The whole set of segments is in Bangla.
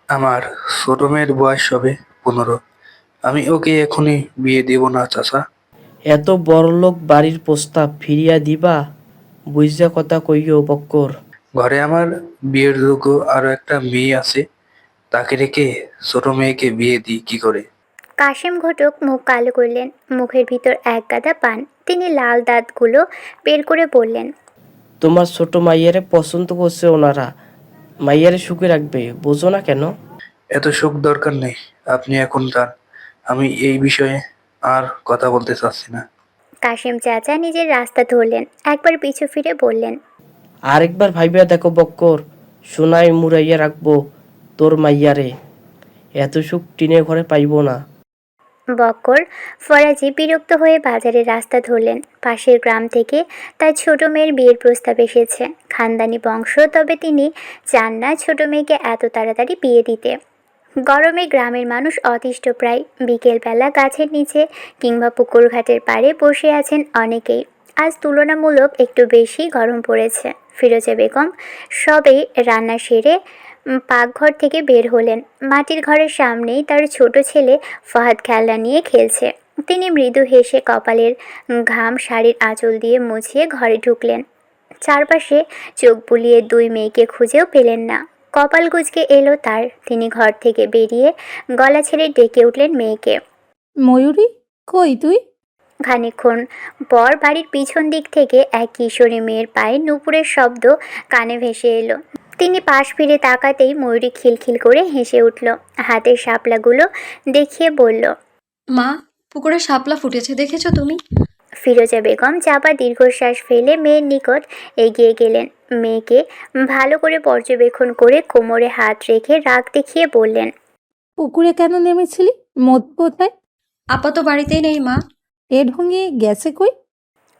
আমার ছোট মেয়ের বয়স হবে 15। আমি ওকে এখনই বিয়ে দিব না চাচা। এত বড়লোক বাড়ির প্রস্তাব ফিরিয়া দিবা? বুঝা কথা কইও বক্কর। ঘরে আমার বিয়ের যোগ্য আরো একটা মেয়ে আছে, তাকে রেখে ছোট মেয়েকে বিয়ে দিই কি করে? কাশিম ঘটক মুখ কালো করলেন। মুখের ভিতর এক গাদা পান। তিনি লাল দাঁতগুলো বের করে বললেন, তোমার ছোট মাইয়ারে পছন্দ করছে ওনারা, মাইয়ারে সুখে রাখবে, বোঝো না কেন? এত শোক দরকার নেই, আপনি এখন যান। আমি এই বিষয়ে আর কথা বলতে চাচ্ছি না। কাশিম চাচা নিজের রাস্তা ধরলেন। একবার পিছু ফিরে বললেন, আরেকবার ভাইবা দেখো বক্কর, সোনায় মুড়াইয়া রাখবো তোর মাইয়ারে, এত সুখ টিনে ঘরে পাইব না। বক্কর ফরাজি বিরক্ত হয়ে বাজারের রাস্তা ধরলেন। পাশের গ্রাম থেকে তার ছোট মেয়ের বিয়ের প্রস্তাব এসেছে। খানদানি বংশ, তবে তিনি চান না ছোট মেয়েকে এত তাড়াতাড়ি বিয়ে দিতে। গরমে গ্রামের মানুষ অতিষ্ঠ প্রায়। বিকেলবেলা গাছের নিচে কিংবা পুকুর ঘাটের পাড়ে বসে আছেন অনেকেই। আজ তুলনামূলক একটু বেশি গরম পড়েছে। ফিরোজা বেগম সবে রান্না সেরে পাকঘর থেকে বের হলেন। মাটির ঘরের সামনেই তার ছোট ছেলে ফাহাদ খেলনা নিয়ে খেলছে। তিনি মৃদু হেসে কপালের ঘাম শাড়ির আঁচল দিয়ে মুছিয়ে ঘরে ঢুকলেন। চারপাশে চোখ বুলিয়ে দুই মেয়েকে খুঁজেও পেলেন না। কপাল কুঁচকে এলো তার। তিনি ঘর থেকে বেরিয়ে গলা ছেড়ে ডেকে উঠলেন মেয়েকে। ময়ূরী, কই তুই? খানিকক্ষণ পর বাড়ির পিছন দিক থেকে এক কিশোরী মেয়ের পায়ে নুপুরের শব্দ কানে ভেসে এলো। তিনি পাশ ফিরে তাকাতেই ময়ূরী খিলখিল করে হেসে উঠল। হাতের শাপলাগুলো দেখিয়ে বলল, মা, পুকুরে শাপলা ফুটেছে, দেখেছো তুমি? ফিরোজা বেগম চাপা দীর্ঘশ্বাস ফেলে মেয়ের নিকট এগিয়ে গেলেন। মেয়েকে ভালো করে পর্যবেক্ষণ করে কোমরে হাত রেখে রাগ দেখিয়ে বললেন, পুকুরে কেন নেমেছিলি? মদ কোথায়? আপা তো বাড়িতেই নেই মা। এ ঢঙ্গে গেছে কই?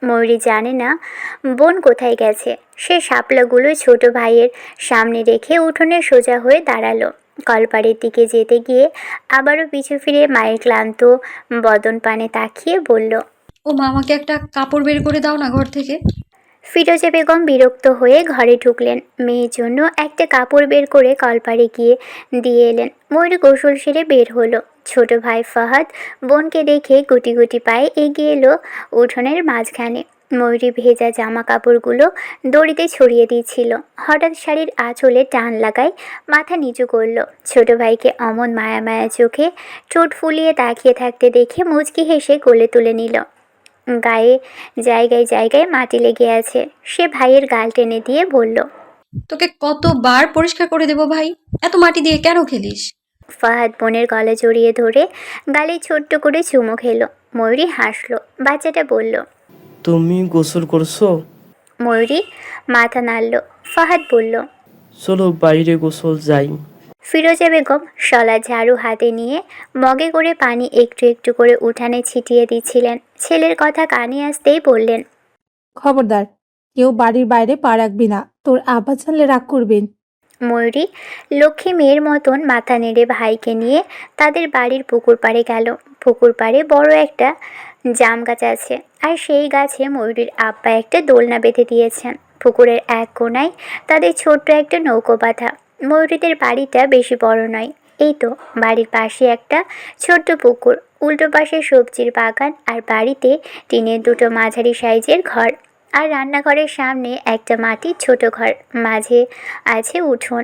ময়ূরী জানে না বোন কোথায় গেছে। সে শাপলাগুলো ছোট ভাইয়ের সামনে রেখে উঠোনে সোজা হয়ে দাঁড়ালো। কলপাড়ের দিকে যেতে গিয়ে আবারও পিছু ফিরে মায়ের ক্লান্ত বদন পানে তাকিয়ে বলল, ও মা, আমাকে একটা কাপড় বের করে দাও না ঘর থেকে। ফিরোজা বেগম বিরক্ত হয়ে ঘরে ঢুকলেন। মেয়ের জন্য একটা কাপড় বের করে কলপাড়ে গিয়ে দিয়ে এলেন। ময়ূরী গোসল সেরে বের হলো। ছোট ভাই ফাহাদ বোনকে দেখে গুটি গুটি পায়ে এগিয়ে এলো উঠোনের মাঝখানে। ময়ূরী ভেজা জামা কাপড়গুলো দড়িতে ছড়িয়ে দিয়েছিল। হঠাৎ শাড়ির আঁচলে টান লাগায় মাথা নিচু করলো। ছোট ভাইকে অমন মায়া মায়া চোখে ঠোঁট ফুলিয়ে তাকিয়ে থাকতে দেখে মুচকি হেসে কোলে তুলে নিল। গায়ে জায়গায় জায়গায় মাটি লেগে আছে। সে ভাইয়ের গাল টেনে দিয়ে বলল, তোকে কতবার পরিষ্কার করে দেবো ভাই, এত মাটি দিয়ে কেন খেলিস? ফাহাদ বোনের গলা জড়িয়ে ধরে গালে ছোট্ট করে চুমু খেলো। ময়ূরী হাসলো। বাচ্চাটা বলল, তুমি গোসল করছো? ময়ূরী মাথা নাড়ল। ফাহাদ বলল, চলো বাইরে গোসল যাই। ফিরোজা বেগম শলা ঝাড়ু হাতে নিয়ে মগে করে পানি একটু একটু করে উঠানে ছিটিয়ে দিচ্ছিলেন। ছেলের কথা কানে আসতেই বললেন, খবরদার, কেউ বাড়ির বাইরে পা রাখবি না, তোর আব্বা জানলে রাগ করবেন। ময়ূরী লক্ষ্মী মেয়ের মতন মাথা নেড়ে ভাইকে নিয়ে তাদের বাড়ির পুকুর পাড়ে গেল। পুকুর পাড়ে বড় একটা জাম গাছ আছে, আর সেই গাছে ময়ূরীর আব্বা একটা দোলনা বেঁধে দিয়েছেন। পুকুরের এক কোণায় তাদের ছোট্ট একটা নৌকো বাঁধা। ময়ূরীদের বাড়িটা বেশি বড় নয়। এই তো বাড়ির পাশে একটা ছোট্ট পুকুর, উল্টো পাশে সবজির বাগান, আর বাড়িতে টিনের দুটো মাঝারি সাইজের ঘর, আর রান্নাঘরের সামনে একটা মাটির ছোট ঘর, মাঝে আছে উঠোন।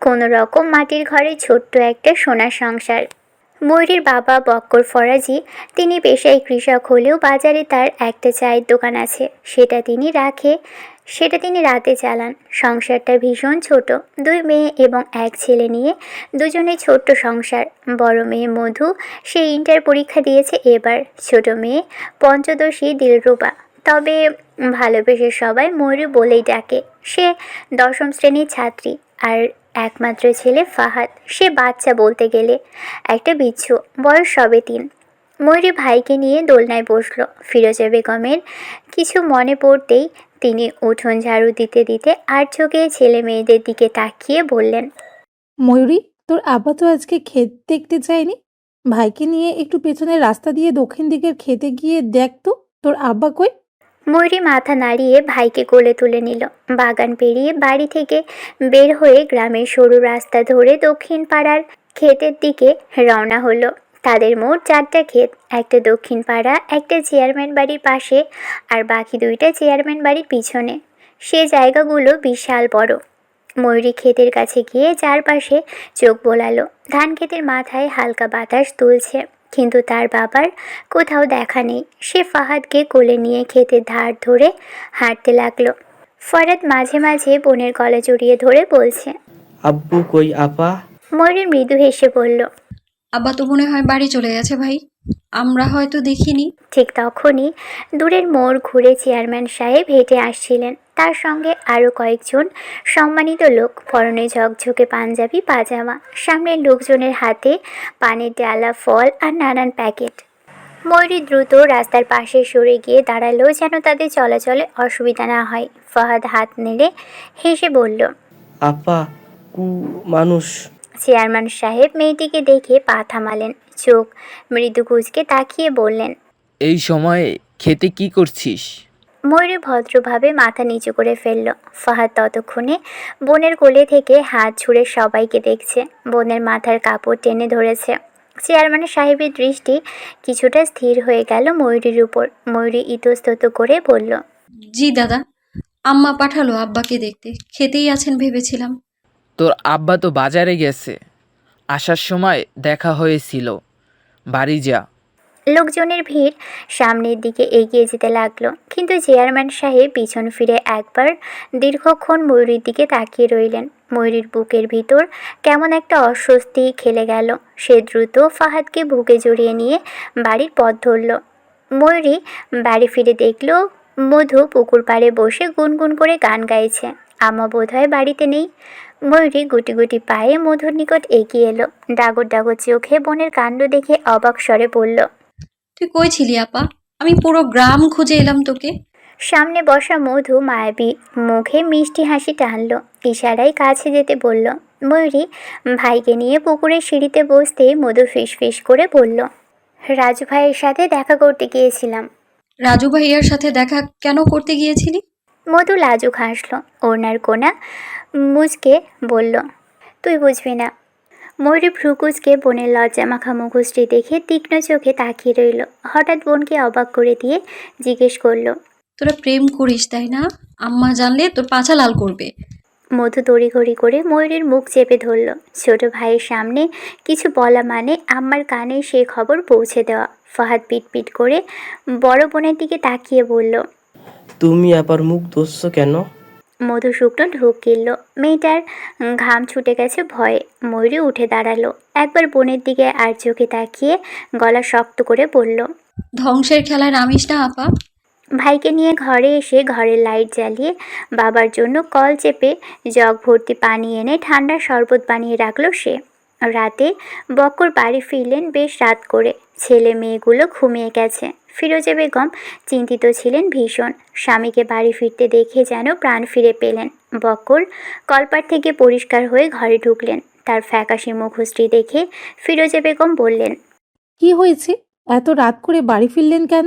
কোনো রকম মাটির ঘরে ছোট্ট একটা সোনার সংসার। ময়ূরীর বাবা বক্কর ফরাজি। তিনি পেশায় কৃষক হলেও বাজারে তার একটা চায়ের দোকান আছে। সেটা তিনি রাতে চালান। সংসারটা ভীষণ ছোট। দুই মেয়ে এবং এক ছেলে নিয়ে দুজনে ছোট্ট সংসার। বড় মেয়ে মধু, সে ইন্টার পরীক্ষা দিয়েছে এবার। ছোট মেয়ে পঞ্চদশী দিলরুবা, তবে ভালোবেসে সবাই ময়ূরী বলেই ডাকে। সে 10ম শ্রেণীর ছাত্রী। আর একমাত্র ছেলে ফাহাদ, সে বাচ্চা বলতে গেলে, একটা বিচ্ছু, বয়স সবে 3। ময়ূরী ভাইকে নিয়ে দোলনায় বসল। ফিরোজা বেগমের কিছু মনে পড়তেই তিনি উঠোন ঝাড়ু দিতে দিতে আর চোখে ছেলে মেয়েদের দিকে তাকিয়ে বললেন, ময়ূরী, তোর আব্বা তো আজকে ক্ষেত দেখতে যায়নি। ভাইকে নিয়ে একটু পেছনের রাস্তা দিয়ে দক্ষিণ দিকের ক্ষেতে গিয়ে দেখ তো, তোর আব্বা কই? ময়ূরী মাথা নাড়িয়ে ভাইকে কোলে তুলে নিল। বাগান পেরিয়ে বাড়ি থেকে বের হয়ে গ্রামের সরু রাস্তা ধরে দক্ষিণ পাড়ার ক্ষেতের দিকে রওনা হলো। তাদের মোট 4টা ক্ষেত, একটা দক্ষিণ পাড়া, একটা চেয়ারম্যান বাড়ির পাশে আর বাকি 2টা চেয়ারম্যান বাড়ির পিছনে। সে জায়গাগুলো বিশাল বড়। ময়ূরী ক্ষেতের কাছে গিয়ে চারপাশে চোখ বোলালো। ধান ক্ষেতের মাথায় হালকা বাতাস তুলছে, কিন্তু তার বাবার কোথাও দেখা নেই। সে ফাহাদকে কোলে নিয়ে ক্ষেতের ধার ধরে হাঁটতে লাগলো। ফরাদ মাঝে মাঝে বোনের গলা জড়িয়ে ধরে বলছে। আব্বু কই আপা? ময়ূরী মৃদু হেসে বলল। আব্বা তো মনে হয় বাড়ি চলে গেছে ভাই, আমরা হয়তো দেখিনি। ঠিক তখনই দূরের মোড় ঘুরে চেয়ারম্যান সাহেব হেঁটে আসছিলেন। তার সঙ্গে আরও কয়েকজন সম্মানিত লোক, পরনে ঝকঝকে পাঞ্জাবি পাজামা। সামনের লোকজনের হাতে পানের ডালা, ফল আর নানান প্যাকেট। ময়ূরী দ্রুত রাস্তার পাশে সরে গিয়ে দাঁড়ালো যেন তাদের চলাচলে অসুবিধা না হয়। ফাহাদ হাত নেড়ে হেসে বলল। আপা মানুষ। চেয়ারম্যান সাহেব মেয়েটিকে দেখে পা থামালেন, চোখ মৃদু কুঁচকে তাকিয়ে বললেন। এই সময়ে খেতে কি করছিস? ময়ূরী ভদ্রভাবে মাথা নিচু করে ফেলল। ফাহাদ ততক্ষণে বোনের কোলে থেকে হাত ছুঁড়ে সবাইকে দেখছে। বোনের মাথার কাপড় টেনে ধরেছে। চেয়ারম্যান সাহেবের দৃষ্টি কিছুটা স্থির হয়ে গেল ময়ূরীর উপর। ময়ূরী ইতস্তত করে বলল। জি দাদা, আম্মা পাঠালো আব্বাকে দেখতে, খেতেই আছেন ভেবেছিলাম। তোর আব্বা তো বাজারে গেছে, আসার সময় দেখা হয়েছিল। বাড়ি যা। লোকজনের ভিড় সামনের দিকে এগিয়ে যেতে লাগলো, কিন্তু চেয়ারম্যান সাহেব পিছন ফিরে একবার দীর্ঘক্ষণ ময়ূরীর দিকে তাকিয়ে রইলেন। ময়ূরীর বুকের ভিতর কেমন একটা অস্বস্তি খেলে গেল। সে দ্রুত ফাহাদকে বুকে জড়িয়ে নিয়ে বাড়ির পথ ধরল। ময়ূরী বাড়ি ফিরে দেখল মধু পুকুর পাড়ে বসে গুনগুন করে গান গাইছে। আম্মা বোধহয় বাড়িতে নেই। ময়ূরী গুটি গুটি পায়ে মধুর নিকট এগিয়ে এলো। ডাগর ডাগর চোখে বোনের কাণ্ড দেখে অবাক স্বরে বলল। তুই কই ছিলি আপা? আমি পুরো গ্রাম খুঁজে এলাম তোকে। সামনে বসা মধু মায়াবী মুখে মিষ্টি হাসি টানল, ইশারায় কাছে যেতে বলল। ময়ূরী ভাইকে নিয়ে পুকুরের সিঁড়িতে বসতেই মধু ফিসফিস করে বলল। রাজু ভাইয়ের সাথে দেখা করতে গিয়েছিলাম। রাজু ভাইয়ার সাথে দেখা কেন করতে গিয়েছিলি? মধু লাজুক হাসল, ওনার কোনা মুচকে বলল। তুই বুঝবি না। ময়ূরী ভ্রুকুচকে বোনের লজ্জা মাখা মুখশ্রী দেখে তীক্ষ্ণ চোখে তাকিয়ে রইল। হঠাৎ বোনকে অবাক করে দিয়ে জিজ্ঞেস করল। তোরা প্রেম করিস তাই না? আম্মা জানলে তোর পাছা লাল করবে। মধু তড়িঘড়ি করে ময়ূরীর মুখ চেপে ধরল। ছোট ভাইয়ের সামনে কিছু বলা মানে আম্মার কানে সে খবর পৌঁছে দেওয়া। ফাহাদ পিটপিট করে বড় বোনের দিকে তাকিয়ে বলল। তুমি আবার মুখ ধরছো কেন? মধু শুকনো ঢোক গিলল। মেয়েটার ঘাম ছুটে গেছে ভয়ে। ময়ূরী উঠে দাঁড়ালো, একবার বোনের দিকে আর চোখে তাকিয়ে গলা শক্ত করে বলল। ধ্বংসের খেলায় নামিস না আপা। ভাইকে নিয়ে ঘরে এসে ঘরের লাইট জ্বালিয়ে বাবার জন্য কল চেপে জগ ভর্তি পানি এনে ঠান্ডা শরবত বানিয়ে রাখলো সে। রাতে বক্কর বাড়ি ফিরলেন বেশ রাত করে। ছেলে মেয়েগুলো ঘুমিয়ে গেছে। ফিরোজা বেগম চিন্তিত ছিলেন ভীষণ। স্বামীকে বাড়ি ফিরতে দেখে যেন প্রাণ ফিরে পেলেন। বক্কর কলপার থেকে পরিষ্কার হয়ে ঘরে ঢুকলেন। তার ফ্যাকাশে মুখশ্রী দেখে ফিরোজা বেগম বললেন। কি হয়েছে? এত রাত করে বাড়ি ফিরলেন কেন?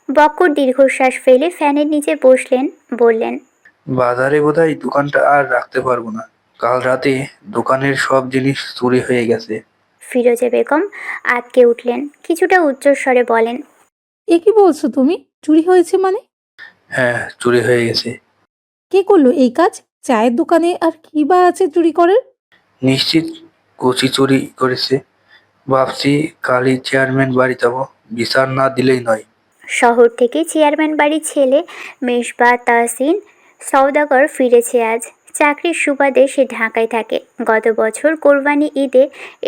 বক্কর দীর্ঘশ্বাস ফেলে ফ্যানের নিচে বসলেন, বললেন। বাজারে বোধহয় দোকানটা আর রাখতে পারবো না। কাল রাতে দোকানের সব জিনিস চুরি হয়ে গেছে। ফিরোজা বেগম আঁতকে উঠলেন, কিছুটা উচ্চস্বরে বলেন। এ কি বলছো তুমি? চুরি হয়েছে মানে? হ্যাঁ, চুরি হয়ে গেছে। কে করলো এই কাজ? চায়ের দোকানে আর কি বা আছে চুরি করার? নিশ্চিত কচি চুরি করেছে। ভাবছি কালই চেয়ারম্যান বাড়ি যাবো, বিচার না দিলেই নয়। শহর থেকে চেয়ারম্যান বাড়ির ছেলে মেশবা তাহসিন সওদাগর ফিরেছে আজ। চাকরির সুবাদে সে ঢাকায় থাকে। গত বছর কোরবানি ঈদে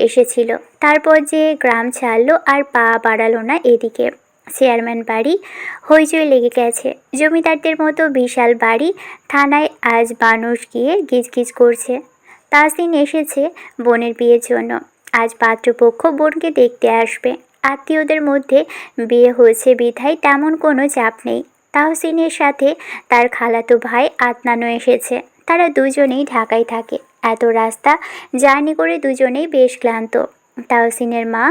এসেছিল। তারপর যে গ্রাম ছাড়লো আর পা বাড়ালো না এদিকে। চেয়ারম্যান বাড়ি হইচই লেগে গেছে। জমিদারদের মতো বিশাল বাড়ি, থানায় আজ মানুষ গিয়ে গিজগিজ করছে। তাহসিন এসেছে বোনের বিয়ের জন্য। আজ পাত্রপক্ষ বোনকে দেখতে আসবে। আত্মীয়দের মধ্যে বিয়ে হয়েছে বিধায় তেমন কোনো চাপ নেই। তাহসিনের সাথে তার খালাতো ভাই আদনানও এসেছে। তারা দুজনেই ঢাকায় থাকে। এত রাস্তা জার্নি করে দুজনেই বেশ ক্লান্ত। তাহসিনের মা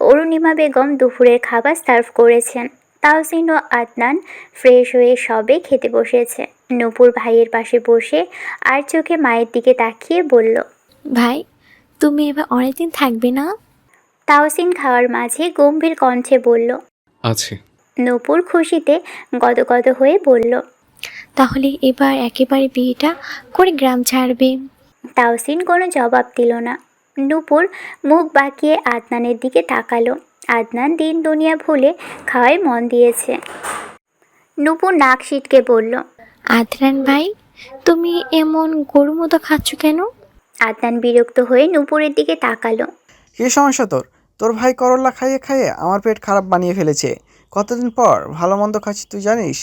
অরুণিমা বেগম দুপুরের খাবার সার্ভ করেছেন। তাহসিন ও আদনান ফ্রেশ হয়ে সবে খেতে বসেছে। নূপুর ভাইয়ের পাশে বসে আর চোখে মায়ের দিকে তাকিয়ে বলল, ভাই, তুমি এবার অনেকদিন থাকবে না? তাহসিন খাওয়ার মাঝে গম্ভীর কণ্ঠে বলল। আছে। নূপুর খুশিতে গদগদ হয়ে বলল, তাহলে এবার একেবারে বিয়েটা করে গ্রাম ছাড়বে। তাহসিন কোনো জবাব দিল না। নূপুর মুখ বাঁকিয়ে আদনানের দিকে তাকালো। আদনান দিন দুনিয়া ভুলে খাওয়ায় মন দিয়েছে। নূপুর নাক সিটকে বলল, আদনান ভাই, তুমি এমন গরুর মতো খাচ্ছ কেন? আদনান বিরক্ত হয়ে নূপুরের দিকে তাকালো। কী সমস্যা তোর? তোর ভাই করল্লা খাইয়ে খাইয়ে আমার পেট খারাপ বানিয়ে ফেলেছে। কতদিন পর ভালো মন্দ খাচ্ছি, তুই জানিস?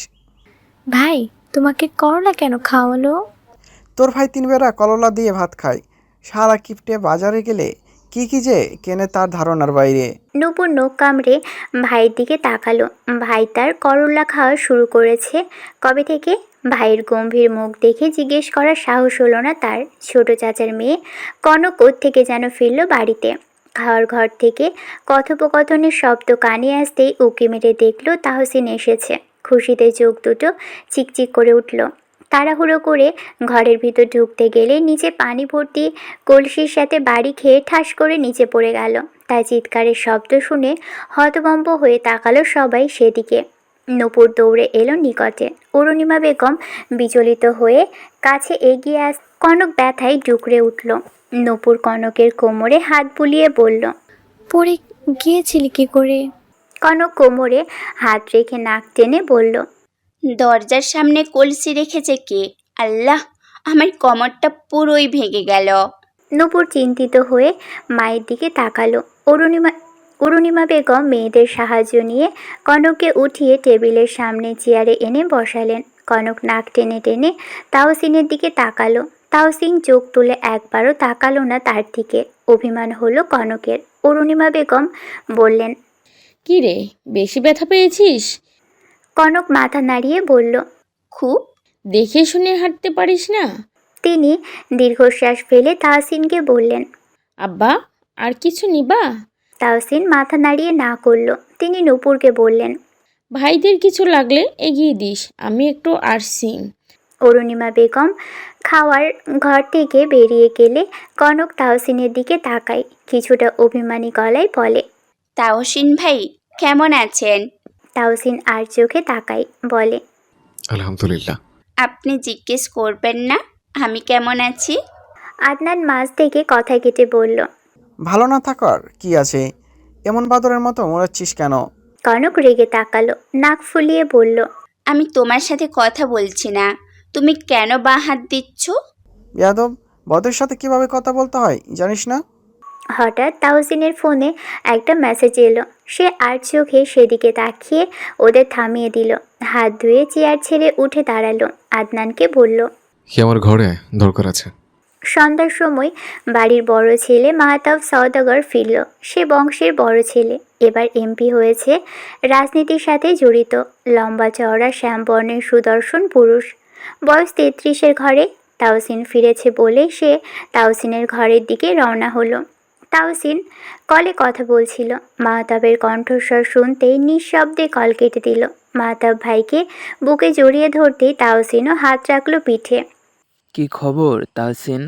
ভাই, তোমাকে করলা কেন খাওয়ালো? তোর ভাই 3 বেলা করলা দিয়ে ভাত খায়। সারা কিপটে বাজারে গেলে কি কি যে কেনে তার ধারণার বাইরে। নূপুর নখ কামড়ে ভাইয়ের দিকে তাকালো। ভাই তার করল্লা খাওয়া শুরু করেছে কবে থেকে? ভাইয়ের গম্ভীর মুখ দেখে জিজ্ঞেস করার সাহস হলো না তার। ছোট চাচার মেয়ে কনক থেকে যেন ফিরল বাড়িতে। খাওয়ার ঘর থেকে কথোপকথনের শব্দ কানে আসতেই উঁকি মেরে দেখল তাহসিন এসেছে। খুশিতে চোখ দুটো চিকচিক করে উঠল। তাড়াহুড়ো করে ঘরের ভিতর ঢুকতে গেলে নিচে পানি ভর্তি কলসির সাথে বাড়ি খেয়ে ঠাস করে নিচে পড়ে গেল। তার চিৎকারের শব্দ শুনে হতভম্ব হয়ে তাকালো সবাই সেদিকে। নূপুর দৌড়ে এলো নিকটে। অরুণিমা বেগম বিচলিত হয়ে কাছে এগিয়ে কনক ব্যথায় ডুকরে উঠল। নূপুর কনকের কোমরে হাত বুলিয়ে বলল, পড়ে গিয়েছিলি কি করে? কনক কোমরে হাত রেখে নাক টেনে বলল, দরজার সামনে কলসি রেখেছে কে? আল্লাহ, আমার কোমরটা পুরোই ভেঙে গেল। নূপুর চিন্তিত হয়ে মায়ের দিকে তাকালো। অরুণিমা বেগম মেয়েদের সাহায্য নিয়ে কনককে উঠিয়ে টেবিলের সামনে চেয়ারে এনে বসালেন। কনক নাক টেনে টেনে তাহসিনের দিকে তাকালো। তাহসিন চোখ তুলে একবারও তাকালো না তার দিকে। অভিমান হলো কনকের। অরুণিমা বেগম বললেন, কি রে, বেশি ব্যথা পেয়েছিস? কনক মাথা নাড়িয়ে বলল, খুব। দেখে শুনে হাঁটতে পারিস না? তিনি দীর্ঘশ্বাস ফেলে তাহসিনকে বললেন, আব্বা, আর কিছু নিবা? তাহসিন মাথা নাড়িয়ে না করল। তিনি নূপুরকে বললেন, ভাইদের কিছু লাগলে এগিয়ে দিস, আমি একটু আসছি। অরুণিমা বেগম খাওয়ার ঘর থেকে বেরিয়ে গেলে কনক তাহসিনের দিকে তাকায়। কিছুটা অভিমানী গলায় বলে, তাহসিন ভাই কেমন আছেন? তাহসিন আর চোখে তাকায়, বলে, আলহামদুলিল্লাহ। আপনি জিজ্ঞেস করবেন না আমি কেমন আছি? আদনান মাঝ থেকে কথা কেটে বলল, ভালো না থাকার কি আছে? এমন বাদরের মতো মোড়াচ্ছিস কেন? কনক রেগে তাকালো, নাক ফুলিয়ে বলল, আমি তোমার সাথে কথা বলছি না, তুমি কেন বাঁ হাত দিচ্ছ? ইয়াদব, বদের সাথে কিভাবে কথা বলতে হয় জানিস না? হঠাৎ তাহসিনের ফোনে একটা মেসেজ এলো। সে আর চোখে সেদিকে তাকিয়ে ওদের থামিয়ে দিল। হাত ধুয়ে চেয়ার ছেড়ে উঠে দাঁড়ালো। আদনানকে বলল, কি আমার ঘরে দরকার আছে? সন্ধ্যার সময় বাড়ির বড় ছেলে মাহতাব সওদাগর ফিরল। সে বংশের বড় ছেলে, এবার এমপি হয়েছে, রাজনীতির সাথে জড়িত। লম্বা চওড়া শ্যামবর্ণের সুদর্শন পুরুষ, বয়স 33-এর ঘরে। তাহসিন ফিরেছে বলে সে তাহসিনের ঘরের দিকে রওনা হলো। তাহসিন কলে কথা বলছিল। মাহতাবের কণ্ঠস্বর শুনতেই নিঃশব্দে কল কেটে দিল। মাহতাব ভাইকে বুকে জড়িয়ে ধরতেই তাহসিনও হাত রাখল পিঠে। কি খবর তাহসিন?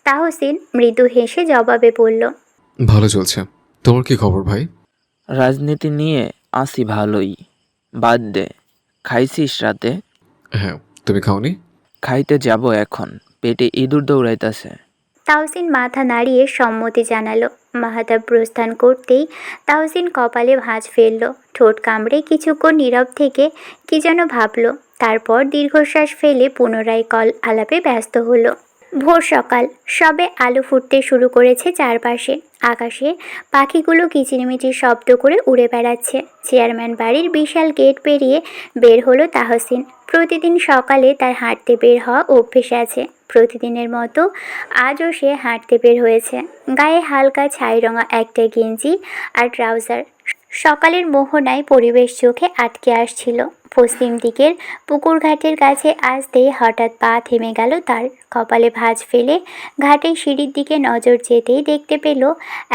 তাহসিন মৃদু হেসে জবাবে বলল, ভালো চলছে। তোমার কি খবর ভাই? রাজনীতি নিয়ে আসি ভালোই। বাদ দে, খাইছিস রাতে? হ্যাঁ, তুমি খাওনি? খাইতে যাব এখন, পেটে ইঁদুর দৌড়াইতাছে। তাহসিন মাথা নাড়িয়ে সম্মতি জানালো। মাহতাব প্রস্থান করতেই তাহসিন কপালে ভাঁজ ফেলল। ঠোঁট কামড়ে কিছুক্ষণ নীরব থেকে কি যেন ভাবল। তারপর দীর্ঘশ্বাস ফেলে পুনরায় কল আলাপে ব্যস্ত হলো। ভোর সকাল, সবে আলো ফুটতে শুরু করেছে চারপাশে। আকাশে পাখিগুলো কিচিরমিচির শব্দ করে উড়ে বেড়াচ্ছে। চেয়ারম্যান বাড়ির বিশাল গেট পেরিয়ে বের হলো তাহসিন। প্রতিদিন সকালে তার হাঁটতে বের হওয়া অভ্যেস আছে। প্রতিদিনের মতো আজও সে হাঁটতে বের হয়েছে। গায়ে হালকা ছাই রঙা একটা গেঞ্জি আর ট্রাউজার। সকালের মোহনায় পরিবেশ চোখে আটকে আসছিল। পশ্চিম দিকের পুকুর ঘাটের কাছে আসতেই হঠাৎ পা থেমে গেল তার। কপালে ভাঁজ ফেলে ঘাটের সিঁড়ির দিকে নজর যেতেই দেখতে পেল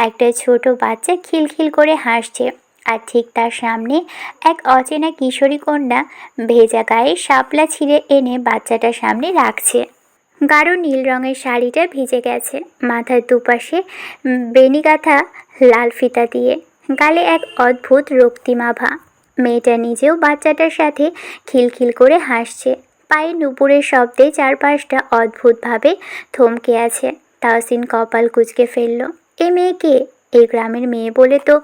একটা ছোট বাচ্চা খিলখিল করে হাসছে। আর ঠিক তার সামনে এক অচেনা কিশোরী কন্যা ভেজা গায়ে শাপলা ছিঁড়ে এনে বাচ্চাটার সামনে রাখছে। গাঢ় নীল রঙের শাড়িটা ভিজে গেছে, মাথার দুপাশে বেনি গাঁথা লাল ফিতা দিয়ে, গালে এক অদ্ভুত রক্তিমাভা। মেয়েটা নিজেও বাচ্চাটার সাথে খিলখিল করে হাসছে। পায়ে নুপুরের শব্দে চারপাশটা অদ্ভুতভাবে থমকে আছে। তাহসিন কপাল কুঁচকে ফেলল। এ মেয়ে কে? এই গ্রামের মেয়ে বলে তো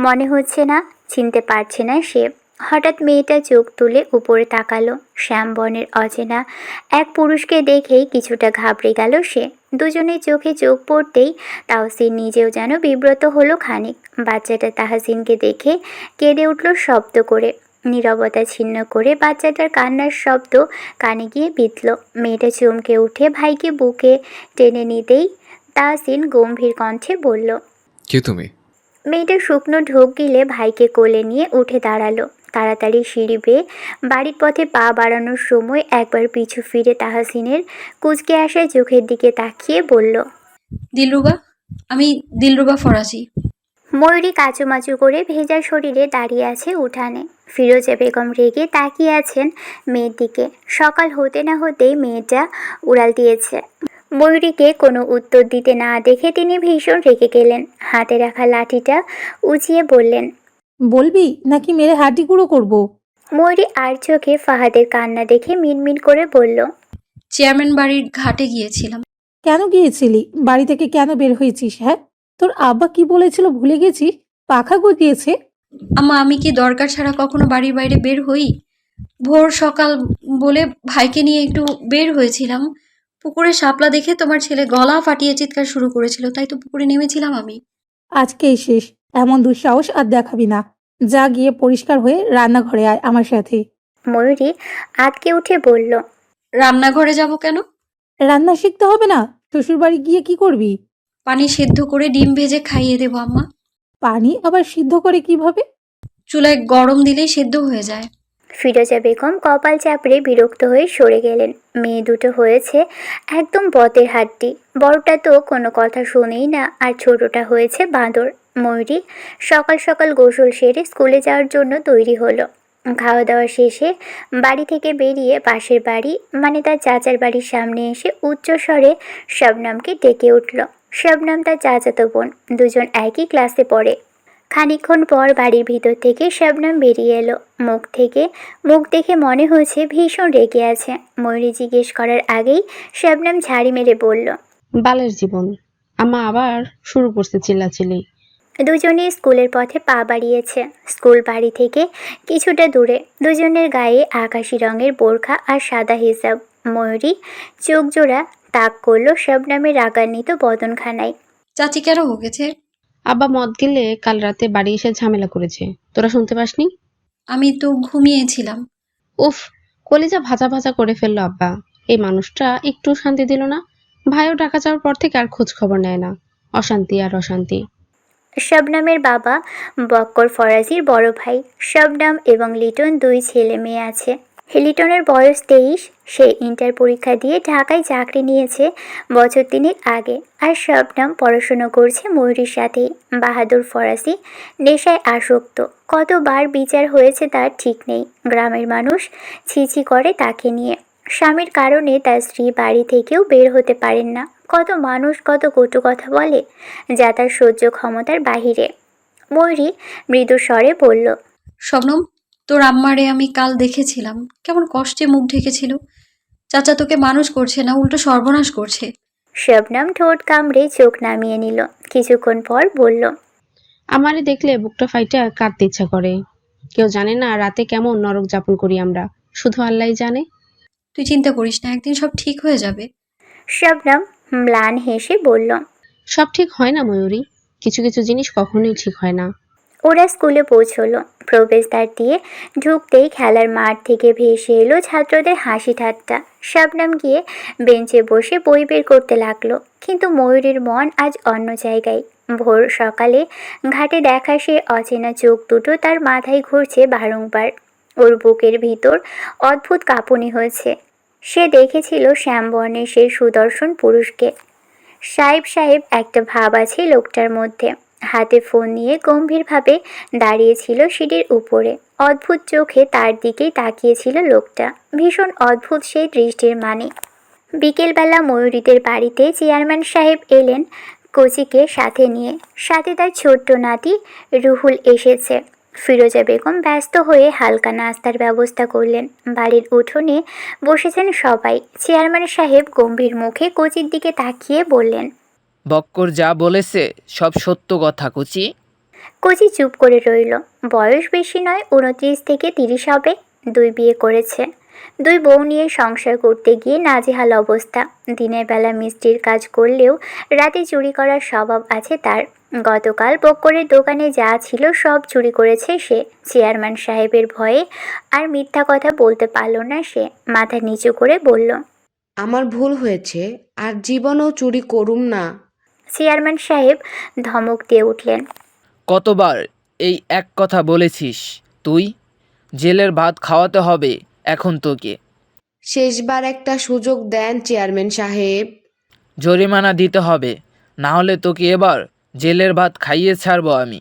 মনে হচ্ছে না, চিনতে পারছে না সে। হঠাৎ মেয়েটা চোখ তুলে উপরে তাকালো। শ্যামবর্ণের অচেনা এক পুরুষকে দেখেই কিছুটা ঘাবড়ে গেল সে। দুজনের চোখে চোখ পড়তেই তাহসিন নিজেও যেন বিব্রত হলো খানিক। বাচ্চাটা তাহসিনকে দেখে কেঁদে উঠল শব্দ করে। নীরবতা ছিন্ন করে বাচ্চাটার কান্নার শব্দ কানে গিয়ে বিঁধল। মেয়েটা চমকে উঠে ভাইকে বুকে টেনে নিতেই তাহসিন গম্ভীর কণ্ঠে বলল, কে তুমি? মেয়েটা শুকনো ঢোক গিলে ভাইকে কোলে নিয়ে উঠে দাঁড়ালো। তাড়াতাড়ি সিঁড়ি বেয়ে বাড়ির পথে পা বাড়ানোর সময় একবার পিছু ফিরে তাহসিনের কুঁচকে আসা চোখের দিকে তাকিয়ে বলল, দিলরুবা, আমি দিলরুবা ফরাজি। ময়ূরী কাচুমাচু করে ভেজা শরীরে দাঁড়িয়ে আছে উঠানে। ফিরোজা বেগম রেগে তাকিয়ে আছেন মেয়ের দিকে। সকাল হতে না হতেই মেয়েটা উড়াল দিয়েছে। ময়ূরীকে কোনো উত্তর দিতে না দেখে তিনি ভীষণ রেগে গেলেন। হাতে রাখা লাঠিটা উঁচিয়ে বললেন, বলবি নাকি মেরে হাঁটি গুঁড়ো করবো? ময়ূরী আর চোখে ফাহাদের কান্না দেখে মিনমিন করে বলল, চেয়ারম্যান বাড়ির ঘাটে গিয়েছিলাম। কেন গিয়েছিলি? বাড়ি থেকে কেন বের হয়েছিস? হ্যাঁ, তোর আব্বা কি বলেছিল ভুলে গেছিস? পাখা গজিয়েছে। আম্মা, আমি কি দরকার ছাড়া কখনো বাড়ির বাইরে বের হই? ভোর সকাল বলে ভাইকে নিয়ে একটু বের হয়েছিলাম। পুকুরে শাপলা দেখে তোমার ছেলে গলা ফাটিয়ে চিৎকার শুরু করেছিল, তাই তো পুকুরে নেমেছিলাম আমি। আজকেই শেষ, এমন দুঃসাহস আর দেখাবি না। যা গিয়ে পরিষ্কার হয়ে রান্নাঘরে আয় আমার সাথে। ময়ূরী আটকে উঠে বলল, রান্নাঘরে যাব কেন? রান্না শিখতে হবে না? শ্বশুরবাড়ি গিয়ে কি করবি? পানি সেদ্ধ করে ডিম ভেজে খাইয়ে দেবো আম্মা। পানি আবার সিদ্ধ করে কিভাবে? চুলায় গরম দিলেই সেদ্ধ হয়ে যায়। ফিরোজা বেগম কপাল চাপড়ে বিরক্ত হয়ে সরে গেলেন। মেয়ে দুটো হয়েছে একদম বতের হাড্ডি। বড়টা তো কোনো কথা শুনেই না, আর ছোটটা হয়েছে বাঁদর। ময়ূরী সকাল সকাল গোসল সেরে স্কুলে যাওয়ার জন্য তৈরি হলো। খাওয়া দাওয়া শেষে বাড়ি থেকে বেরিয়ে পাশের বাড়ি মানে তার চাচার বাড়ির সামনে এসে উচ্চস্বরে শবনমকে ডেকে উঠল। শবনম তার চাচাতো বোন, দুজন একই ক্লাসে পড়ে। খানিকক্ষণ পর বাড়ির ভিতর থেকে শবনম বেরিয়ে এলো। মুখ দেখে মনে হয়েছে ভীষণ রেগে আছে। ময়ূরী জিজ্ঞেস করার আগেই শবনম ঝাড়ি মেরে বলল, বালের জীবন, আম্মা আবার শুরু করছে চিল্লাচিল্লি। দুজনেই স্কুলের পথে পা বাড়িয়েছে। স্কুল বাড়ি থেকে কিছুটা দূরে। দুজনের গায়ে আকাশি রঙের বোরখা আর সাদা হিজাব। ময়ূরী চোখ জোড়া তাক করলো শবনমের রাগান্বিত বদনখানায়। চাচি কেন বকেছে? আব্বা মদ গেলে কাল রাতে বাড়ি এসে ঝামেলা করেছে, তোরা শুনতে পাসনি? আমি তো ঘুমিয়েছিলাম। উফ, কলিজা ভাজা ভাজা করে ফেললো আব্বা। এই মানুষটা একটু শান্তি দিল না। ভাইও টাকা চাওয়ার পর থেকে আর খোঁজ খবর নেয় না। অশান্তি আর অশান্তি। শবনমের বাবা বক্কর ফরাজির বড় ভাই। শবনম এবং লিটন দুই ছেলে মেয়ে আছে। লিটনের বয়স 23। সে ইন্টার পরীক্ষা দিয়ে ঢাকায় চাকরি নিয়েছে বছর 3 আগে। আর শবনম পড়াশুনো করছে ময়ূরীর সাথেই। বাহাদুর ফরাজি নেশায় আসক্ত। কতবার বিচার হয়েছে তার ঠিক নেই। গ্রামের মানুষ ছিছি করে তাকে নিয়ে। স্বামীর কারণে তার স্ত্রী বাড়ি থেকেও বের হতে পারেন না। কত মানুষ কত কটু কথা বলে, যা তার সহ্য ক্ষমতার বাহিরে। ময়ূরী মৃদু স্বরে বলল, শবনম, তোর আম্মারে আমি কাল দেখেছিলাম, কেমন কষ্টে মুখ ঢেকেছিল। চাচা তোকে মানুষ করছে না, উল্টো সর্বনাশ করছে। শবনম ঠোঁট কামড়ে চোখ নামিয়ে নিল। কিছুক্ষণ পর বলল, আমারে দেখলে বুকটা ফাইটা কাঁদতে ইচ্ছা করে। কেউ জানে না রাতে কেমন নরক যাপন করি আমরা, শুধু আল্লাহই জানে। তুই চিন্তা করিস না, একদিন সব ঠিক হয়ে যাবে। শবনম ম্লান হেসে বলল, সব ঠিক হয় না ময়ূরী, কিছু কিছু জিনিস কখনোই ঠিক হয় না। ওরা স্কুলে পৌঁছলো। প্রবেশদ্বার দিয়ে ঢুকতেই খেলার মাঠ থেকে ভেসে এলো ছাত্রদের হাসি ঠাট্টা। শবনম গিয়ে বেঞ্চে বসে বই বের করতে লাগলো। কিন্তু ময়ূরীর মন আজ অন্য জায়গায়। ভোর সকালে ঘাটে দেখা সে অচেনা চোখ দুটো তার মাথায় ঘুরছে বারংবার। ওর বুকের ভিতর অদ্ভুত কাঁপুনি হয়েছে। সে দেখেছিল শ্যামবর্ণের সেই সুদর্শন পুরুষকে। সাহেব সাহেব একটা ভাব আছে লোকটার মধ্যে। হাতে ফোন নিয়ে গম্ভীরভাবে দাঁড়িয়েছিল সিঁড়ির উপরে। অদ্ভুত চোখে তার দিকেই তাকিয়েছিল লোকটা। ভীষণ অদ্ভুত সেই দৃষ্টির মানে। বিকেলবেলা ময়ূরীদের বাড়িতে চেয়ারম্যান সাহেব এলেন কোচিকে সাথে নিয়ে। সাথে তার ছোট্ট নাতি রুহুল এসেছে। ফিরোজা বেগম ব্যস্ত হয়ে হালকা নাস্তার ব্যবস্থা করলেন। বাড়ির উঠোনে বসেছেন সবাই। চেয়ারম্যান সাহেব গম্ভীর মুখে কোচির দিকে তাকিয়ে বললেন, বক্কর যা বলেছে সব সত্য কথা কুচি। কোচি চুপ করে রইল। বয়স বেশি নয়, 29 থেকে 30 হবে। 2 বিয়ে করেছে। 2 বউ নিয়ে সংসার করতে গিয়ে নাজেহাল অবস্থা। দিনের বেলা মিষ্টির কাজ করলেও রাতে চুরি করার স্বভাব আছে তার। গতকাল বক্করের দোকানে যা ছিল সব চুরি করেছে সে। চেয়ারম্যান সাহেবের ভয়ে আর মিথ্যা কথা বলতে পারল না সে। মাথা নিচু করে বলল, আমার ভুল হয়েছে, আর জীবনেও চুরি করুম না। চেয়ারম্যান সাহেব ধমক দিয়ে উঠলেন, কতবার এই এক কথা বলেছিস তুই? জেলের ভাত খাওয়াতে হবে এখন তোকে। শেষবার একটা সুযোগ দেন চেয়ারম্যান সাহেব। জরিমানা দিতে হবে, না হলে তোকে এবার জেলের ভাত খাইয়ে ছাড়বো আমি।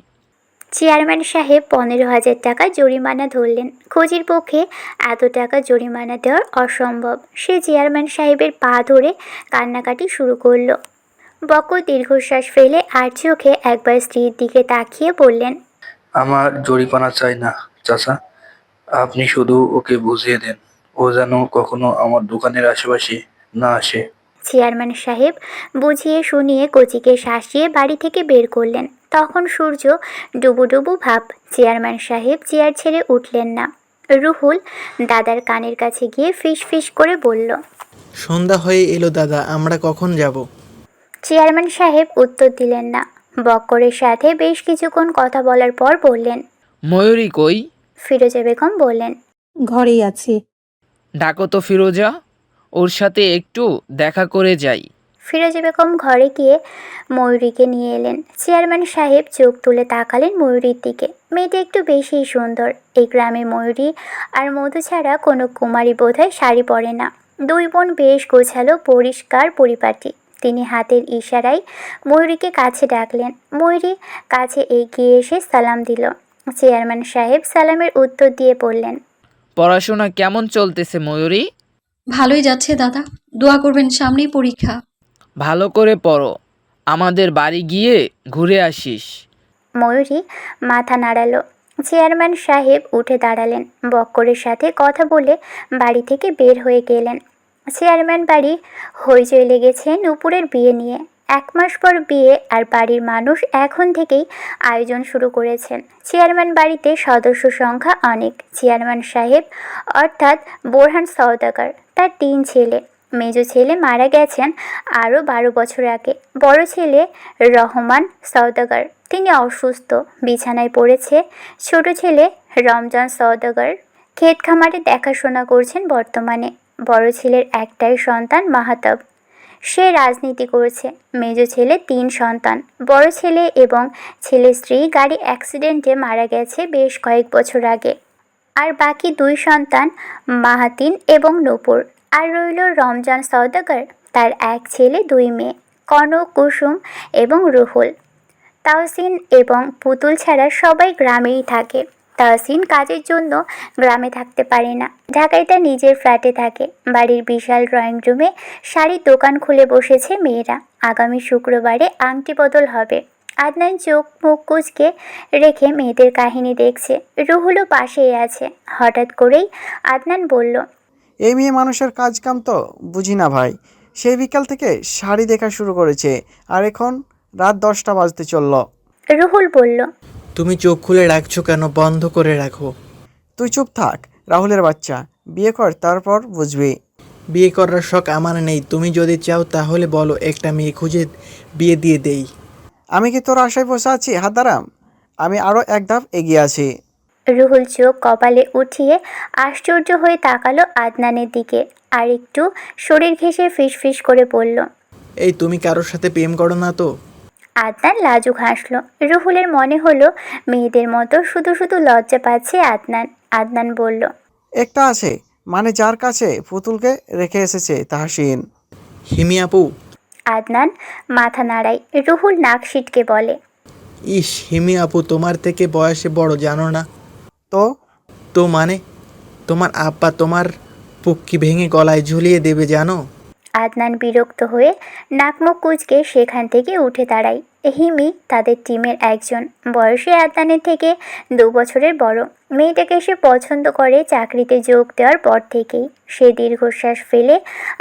চেয়ারম্যান সাহেব 15,000 টাকা জরিমানা ধরলেন। কোচির পক্ষে এত টাকা জরিমানা দেওয়ার অসম্ভব। সে চেয়ারম্যান সাহেবের পা ধরে কান্নাকাটি শুরু করলো। বক্কর দীর্ঘশ্বাস ফেলে আর চোখে একবার স্ত্রীর দিকে তাকিয়ে বললেন, আমার জরিমানা চাই না চাচা, আপনি শুধু ওকে বুঝিয়ে দেন ও যেন কখনো আমার দোকানের আশেপাশে না আসে। চেয়ারম্যান সাহেব বুঝিয়ে শুনিয়ে কোচিকে শাসিয়ে বাড়ি থেকে বের করলেন। তখন সূর্য ডুবুডুবু ভাব। চেয়ারম্যান সাহেব চেয়ার ছেড়ে উঠলেন না। রুহুল দাদার কানের কাছে গিয়ে ফিস ফিস করে বলল, সন্ধ্যা হয়ে এলো দাদা, আমরা কখন যাব? চেয়ারম্যান সাহেব উত্তর দিলেন না। বক্করের সাথে বেশ কিছুক্ষণ কথা বলার পর বললেন, ময়ূরী কই? ফিরোজা বেগম বললেন, ঘরেই আছে। ডাকো তো ফিরোজা, ওর সাথে একটু দেখা করে যাই। ফিরোজা বেগম ঘরে গিয়ে ময়ূরীকে নিয়ে এলেন। চেয়ারম্যান সাহেব চোখ তুলে তাকালেন ময়ূরীর দিকে। মেয়েটা একটু বেশিই সুন্দর। এই গ্রামে ময়ূরী আর মধু ছাড়া কোনো কুমারী বোধহয় শাড়ি পরে না। 2 বোন বেশ গোছালো, পরিষ্কার, পরিপাটি। তিনি হাতের ইশারায় ময়ূরীকে কাছে ডাকলেন। ময়ূরী কাছে এগিয়ে এসে সালাম দিল। চেয়ারম্যান সাহেব সালামের উত্তর দিয়ে বললেন, পড়াশোনা কেমন চলতেছে ময়ূরী? ভালোই যাচ্ছে দাদা, দোয়া করবেন, সামনেই পরীক্ষা। ভালো করে পড়ো, আমাদের বাড়ি গিয়ে ঘুরে আসিস। ময়ূরী মাথা নাড়ালো। চেয়ারম্যান সাহেব উঠে দাঁড়ালেন। বক্করের সাথে কথা বলে বাড়ি থেকে বের হয়ে গেলেন। চেয়ারম্যান বাড়ি হইচই লেগেছে নূপুরের বিয়ে নিয়ে। 1 মাস পর বিয়ে, আর বাড়ির মানুষ এখন থেকেই আয়োজন শুরু করেছেন। চেয়ারম্যান বাড়িতে সদস্য সংখ্যা অনেক। চেয়ারম্যান সাহেব অর্থাৎ বোরহান সওদাগর, তার 3 ছেলে। মেজ ছেলে মারা গেছেন আরও 12 বছর আগে। বড় ছেলে রহমান সওদাগর, তিনি অসুস্থ, বিছানায় পড়েছে। ছোট ছেলে রমজান সওদাগর ক্ষেত খামারে দেখাশোনা করছেন বর্তমানে। বড় ছেলের একটাই সন্তান মাহাতাব, সে রাজনীতি করছে। মেজ ছেলে 3 সন্তান। বড় ছেলে এবং ছেলের স্ত্রী গাড়ি অ্যাক্সিডেন্টে মারা গেছে বেশ কয়েক বছর আগে। আর বাকি 2 সন্তান মাহাতিন এবং নূপুর। আর রইল রমজান সওদাগর, তার 1 ছেলে 2 মেয়ে, কনক, কুসুম এবং রুহুল। তাহসিন এবং পুতুল ছাড়া সবাই গ্রামেই থাকে। তাহসিন কাজের জন্য গ্রামে থাকতে পারে না, ঢাকায় তার নিজের ফ্ল্যাটে থাকে। বাড়ির বিশাল ড্রয়িং রুমে শাড়ির দোকান খুলে বসেছে মেয়েরা। আগামী শুক্রবারে আংটি বদল হবে। আদনান চোখ মুখ কুঁচকে রেখে মেয়েদের কাহিনী দেখছে। রুহুলও পাশেই আছে। হঠাৎ করেই আদনান বলল, এই মেয়ে মানুষের কাজ কাম তো বুঝি না ভাই। সেই বিকাল থেকে শাড়ি দেখা শুরু করেছে, আর এখন রাত 10টা বাজতে চলল। রুহুল বলল, তুমি চোখ খুলে রাখছো কেন? বন্ধ করে রাখো। তুই চুপ থাক, রাহুলের বাচ্চা। বিয়ে কর, তারপর বুঝবি। বিয়ে করার শখ আমার নেই। তুমি যদি চাও তাহলে বলো, একটা মেয়ে খুঁজে বিয়ে দিয়ে দেই। আমি কি তোর আশায় বসে আছি হাদারাম? আমি আরও 1 ধাপ এগিয়ে আছি। রুহুল চোখ কপালে উঠিয়ে আশ্চর্য হয়ে তাকালো আদনানের দিকে, আর একটু শরীর ঘেঁষে ফিস ফিস করে বলল, এই তুমি কারোর সাথে প্রেম করো না তো? আদনান লাজুক হাসলো। রুহুলের মনে হলো মেয়েদের মতো শুধু শুধু লজ্জা পাচ্ছে আদনান। আদনান বলল, একটা আছে, মানে যার কাছে পুতুলকে রেখে এসেছে তাহসিন। হিমি আপু? আদনান মাথা নাড়ায়। রুহুল নাক সিটকে বলে, ইস হিমি আপু তোমার থেকে বয়সে বড় জানো না? তো তো মানে তোমার আব্বা তোমার পুক্কি ভেঙে গলায় ঝুলিয়ে দেবে জানো? আদনান বিরক্ত হয়ে নাকমুখ কুঁচকে সেখান থেকে উঠে দাঁড়ায়। হিমি তাদের টিমের একজন, বয়সে আদনানের থেকে 2 বছরের বড়। মেয়েটাকে সে পছন্দ করে চাকরিতে যোগ দেওয়ার পর থেকেই। সে দীর্ঘশ্বাস ফেলে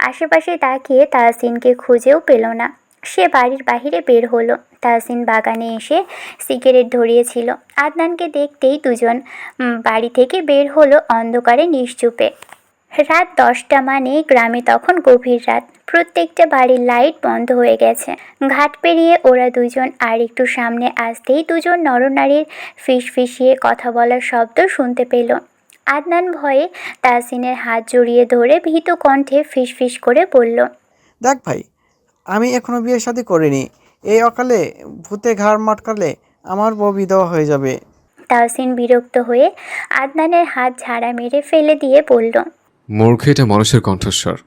আশেপাশে তাকিয়ে তাহসিনকে খুঁজেও পেল না। সে বাড়ির বাইরে বের হলো। তাহসিন বাগানে এসে সিগারেট ধরিয়েছিল। আদনানকে দেখতেই দুজন বাড়ি থেকে বের হলো অন্ধকারে নিশ্চুপে। রাত 10টা মানে গ্রামে তখন গভীর রাত। প্রত্যেকটা বাড়ির লাইট বন্ধ হয়ে গেছে। ঘাট পেরিয়ে ওরা দুজন আর একটু সামনে আসতেই দুজন নরনারীর ফিসফিসিয়ে কথা বলার শব্দ শুনতে পেল। আদনান ভয়ে তাহসিনের হাত জড়িয়ে ধরে ভীত কণ্ঠে ফিসফিস করে বলল, দেখ ভাই, আমি এখনো বিয়ে শাদী করিনি। এই অকালে ভূতে ঘাড় মটকালে আমার বউ বিধবা হয়ে যাবে। তাহসিন বিরক্ত হয়ে আদনানের হাত ঝাড়া মেরে ফেলে দিয়ে বলল, মূর্খ, এটা মানুষের কণ্ঠস্বর।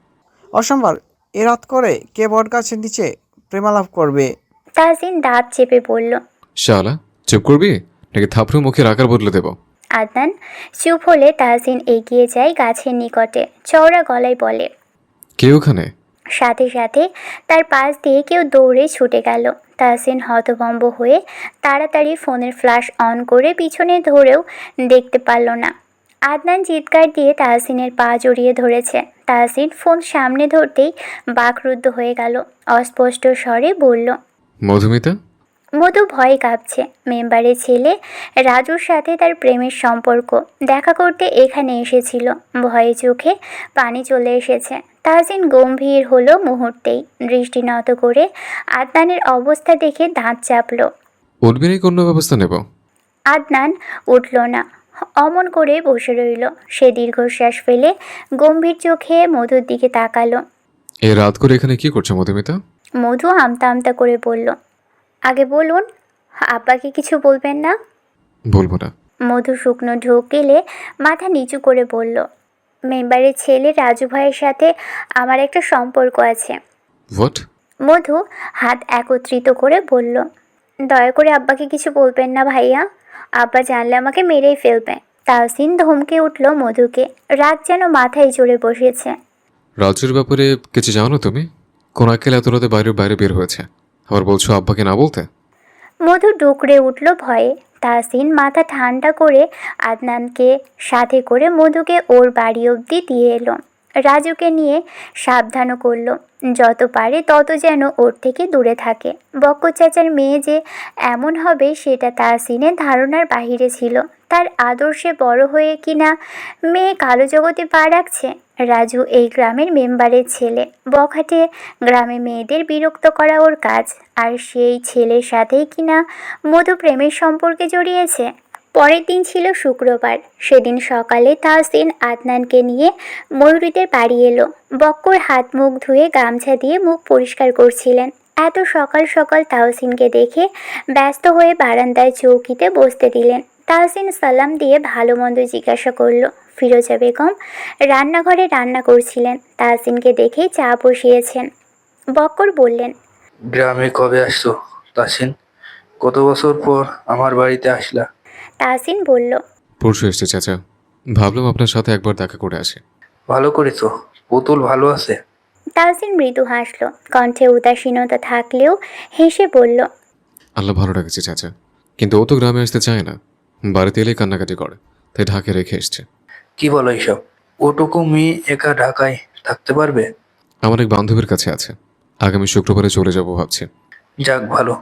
অসম্ভব, এ রাত করে কে বট গাছের নিচে প্রেমালাপ করবে? তাহসিন দাঁত চেপে বলল। শালা, চুপ করবি নাকি থাপড়ে মুখের আকার বদলে দেব? আদনান চুপ হলে তাহসিন এগিয়ে যায় গাছের নিকটে। চওড়া গলায় বলে, কে ওখানে? সাথে সাথে তার পাশ দিয়ে কেউ দৌড়ে ছুটে গেল। তাহসিন হতভম্ব হয়ে তাড়াতাড়ি ফোনের ফ্ল্যাশ অন করে পিছনে ধরেও দেখতে পারল না। আদনান চিৎকার দিয়ে তাহসিনের পা জড়িয়ে ধরেছে। তাহসিন ফোন সামনে ধরতেই বাকরুদ্ধ হয়ে গেল। অস্পষ্ট স্বরে বলল, মধুমিতা? মধু ভয়ে কাঁপছে। মেম্বারের ছেলে রাজুর সাথে তার প্রেমের সম্পর্ক। দেখা করতে এখানে এসেছিল। ভয়ে চোখে পানি চলে এসেছে। তাহসিন গম্ভীর হলো মুহূর্তেই। দৃষ্টি নত করে আদনানের অবস্থা দেখে দাঁত চাপল। উঠবি নাকি অন্য ব্যবস্থা নেব? আদনান উঠল না, অমন করে বসে রইল। সে দীর্ঘশ্বাস ফেলে গম্ভীর চোখে মধুর দিকে তাকালো। এই রাত করে এখানে কি করছো মধুমিতা? মধু আমতা আমতা করে বলল, আগে বলুন, আব্বাকে কিছু বলবেন না? বলবো না। মধু শুকনো ঢোক গেলে মাথা নিচু করে বলল, মেম্বারের ছেলে রাজু ভাইয়ের সাথে আমার একটা সম্পর্ক আছে। হোয়াট? মধু হাত একত্রিত করে বলল, দয়া করে আব্বাকে কিছু বলবেন না ভাইয়া, আব্বা জানলে আমাকে মেরেই ফেলবে। তাহসিন ধমকে উঠল মধুকে। রাগ যেন মাথায় চড়ে বসেছে। রাজুর ব্যাপারে কিছু জানো তুমি? কোন আক্কেল এত রাতে বাইরে বাইরে বের হয়েছে, আবার বলছো আব্বাকে না বলতে? মধু ডুকরে উঠল ভয়ে। তাহসিন মাথা ঠান্ডা করে আদনানকে সাথে করে মধুকে ওর বাড়ি অবধি দিয়ে এলো। রাজুকে নিয়ে সাবধানও করলো, যত পারে তত যেন ওর থেকে দূরে থাকে। বক্কর চাচার মেয়ে যে এমন হবে সেটা তাহসিনের ধারণার বাহিরে ছিল। তার আদর্শে বড় হয়ে কিনা মেয়ে কালো জগতে পা রাখছে। রাজু এই গ্রামের মেম্বারের ছেলে। বখাটে গ্রামে মেয়েদের বিরক্ত করা ওর কাজ। আর সেই ছেলের সাথেই কিনা মধু প্রেমের সম্পর্কে জড়িয়েছে। পরের দিন ছিল শুক্রবার। সেদিন সকালে তাহসিন আদনানকে নিয়ে ময়ূরীদের বাড়ি এলো। বক্কর হাত মুখ ধুয়ে গামছা দিয়ে মুখ পরিষ্কার করছিলেন। এত সকাল সকাল তাহসিনকে দেখে ব্যস্ত হয়ে বারান্দায় চৌকিতে বসতে দিলেন। তাহসিন সালাম দিয়ে ভালো মন্দ জিজ্ঞাসা করলো। ফিরোজা বেগম রান্নাঘরে রান্না করছিলেন। তাহসিনকে দেখে চা বসিয়েছেন। বক্কর বললেন, গ্রামে কবে আসছো তাসিন? কত বছর পর আমার বাড়িতে আসলা? তাহসিন বলল, পরশু এসছে চাচা, ভাবলাম আপনার সাথে একবার দেখা করে আসি। ভালো করেছো। পুতুল ভালো আছে? তাহসিন মৃদু হাসল। কণ্ঠে উদাসীনতা থাকলেও হেসে বলল, আল্লাহ ভালো রাখছে চাচা, কিন্তু ও তো গ্রামে আসতে চায় না, বাড়িতে এলেই কান্নাকাটি করে, তাই ঢাকে রেখে এসছে। কি বলো এইসব? ওটুকু মেয়ে একা ঢাকায় থাকতে পারবে? আমার এক বান্ধবীর কাছে আছে, আগামী শুক্রবারে চলে যাব ভাবছি। যাক ভালো।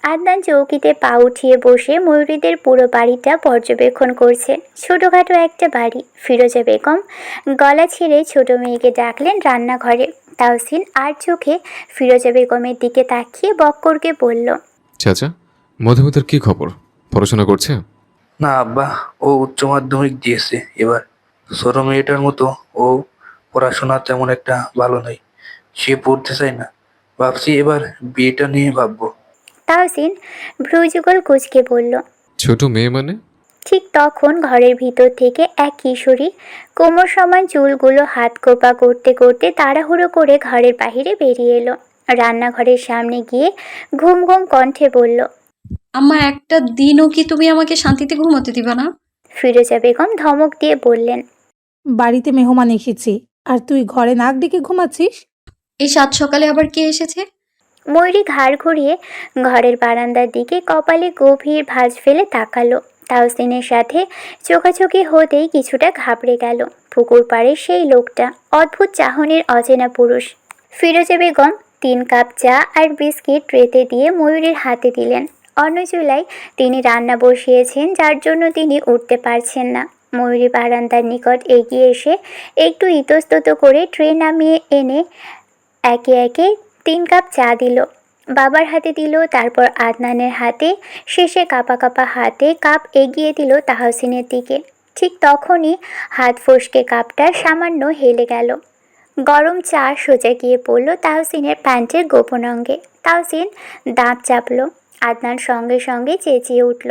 আদনান চৌকিতে পা উঠিয়ে বসে ময়ূরীদের পুরো বাড়িটা পর্যবেক্ষণ করছে। ছোটোখাটো একটা বাড়ি। ফিরোজা বেগম গলা ছেড়ে ছোট মেয়েকে ডাকলেন রান্নাঘরে। তাহসিন আর চোখে ফিরোজা বেগমের দিকে তাকিয়ে বক্করকে বলল, চাচা, মধুমিতার কি খবর? পড়াশোনা করছে? না আব্বা, ও উচ্চ মাধ্যমিক দিয়েছে এবার। ছোট মেয়েটার মতো ও পড়াশোনা তেমন একটা ভালো নয়, সে পড়তে চায় না। ভাবছি এবার বিয়েটা নিয়ে ভাববো। তাহসিন ভ্রুযুগল কুঁচকে বলল। ছোট মেয়ে মানে? ঠিক তখন ঘরের ভিতর থেকে এক কিশোরী কোমর সমান চুলগুলো হাত কোপা করতে করতে তাড়াহুড়ো করে ঘরের বাহিরে বেরিয়ে এলো। রান্নাঘরের সামনে গিয়ে ঘুম ঘুম কণ্ঠে বলল, আম্মা, একটা দিনও কি তুমি আমাকে শান্তিতে ঘুমোতে দিবা না? ফিরোজা বেগম ধমক দিয়ে বললেন। বাড়িতে মেহমান এসেছে আর তুই ঘরে নাক ডেকে ঘুমাচ্ছিস? এই সাত সকালে আবার কে এসেছে? ময়ূরী ঘাড় ঘুরিয়ে ঘরের বারান্দার দিকে কপালে গভীর ভাঁজ ফেলে তাকালো। তাহসিনের সাথে চোখাচোখি হতেই কিছুটা ঘাবড়ে গেল। পুকুর পাড়ে সেই লোকটা, অদ্ভুত চাহনির অচেনা পুরুষ। ফিরোজা বেগম 3 কাপ চা আর বিস্কিট ট্রেতে দিয়ে ময়ূরীর হাতে দিলেন। অন্য চুলায় তিনি রান্না বসিয়েছেন, যার জন্য তিনি উঠতে পারছেন না। ময়ূরী বারান্দার নিকট এগিয়ে এসে একটু ইতস্তত করে ট্রে নামিয়ে এনে একে একে 3 কাপ চা দিল। বাবার হাতে দিল, তারপর আদনানের হাতে, শেষে কাঁপা কাঁপা হাতে কাপ এগিয়ে দিল তাহসিনের দিকে। ঠিক তখনই হাত ফসকে কাপটা সামান্য হেলে গেল। গরম চা সোজা গিয়ে পড়ল তাহসিনের প্যান্টের গোপন অঙ্গে। তাহসিন দাঁত চাপল। আদনান সঙ্গে সঙ্গে চেঁচিয়ে উঠল।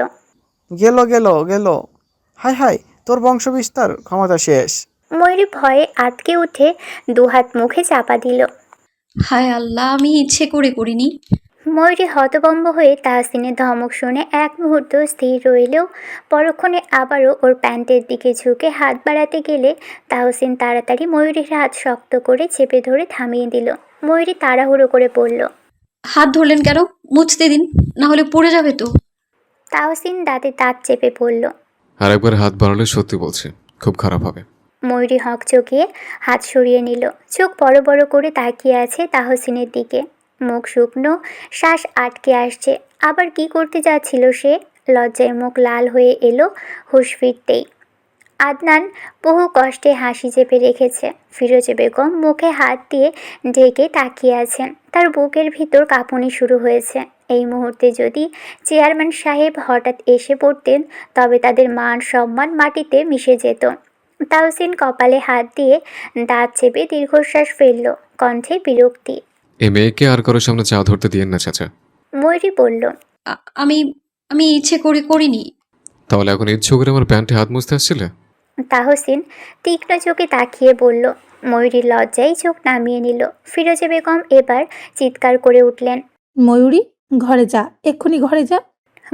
গেল গেল গেল, হায় হায়, তোর বংশবিস্তার ক্ষমতা শেষ। ময়ূরী ভয়ে আটকে উঠে দুহাত মুখে চাপা দিল। হায় আল্লাহ, আমি ইচ্ছে করে করিনি। ময়ূরী হতভম্ব হয়ে তাহসিনের ধমক শুনে এক মুহূর্ত স্থির রইলেও পরক্ষণে আবারও ওর প্যান্টের দিকে ঝুঁকে হাত বাড়াতে গেলে তাহসিন তাড়াতাড়ি ময়ূরীর হাত শক্ত করে চেপে ধরে থামিয়ে দিল। ময়ূরী তাড়াহুড়ো করে পড়ল। হাত ধরলেন কেন? মুছতে দিন, না হলে পড়ে যাবে তো। তাহসিন দাঁতে দাঁত চেপে পড়ল। আর একবার হাত বাড়ালে সত্যি বলছি, খুব খারাপ হবে। ময়ূরী হকচকিয়ে হাত সরিয়ে নিল। চোখ বড় বড় করে তাকিয়ে আছে তাহসিনের দিকে। মুখ শুকনো, শ্বাস আটকে আসছে। আবার কি করতে যাচ্ছিল সে? লজ্জায় মুখ লাল হয়ে এলো হুঁশ ফিরতেই। আদনান বহু কষ্টে হাসি চেপে রেখেছে। ফিরোজা বেগম মুখে হাত দিয়ে ঢেকে তাকিয়ে আছেন। তার বুকের ভিতর কাঁপুনি শুরু হয়েছে। এই মুহূর্তে যদি চেয়ারম্যান সাহেব হঠাৎ এসে পড়তেন, তবে তাদের মান সম্মান মাটিতে মিশে যেত। তাহসিন কপালে হাত দিয়ে দাঁত চেপে দীর্ঘশ্বাস ফেলল, কণ্ঠে বিরক্তি। এই মেয়েকে আর কারোর সামনে চা ধরতে দিয়েন না চাচা। ময়ূরী বলল। আমি আমি ইচ্ছে করে করিনি। তাহলে এখন ইচ্ছে করে আমার প্যান্টে হাত মুছতে আসছিলে? তাহসিন তীক্ষ্ণ চোখে তাকিয়ে বলল। ময়ূরীর লজ্জায় চোখ নামিয়ে নিল। ফিরোজা বেগম এবার চিৎকার করে উঠলেন। ময়ূরী, ঘরে যা, এক্ষুনি ঘরে যা।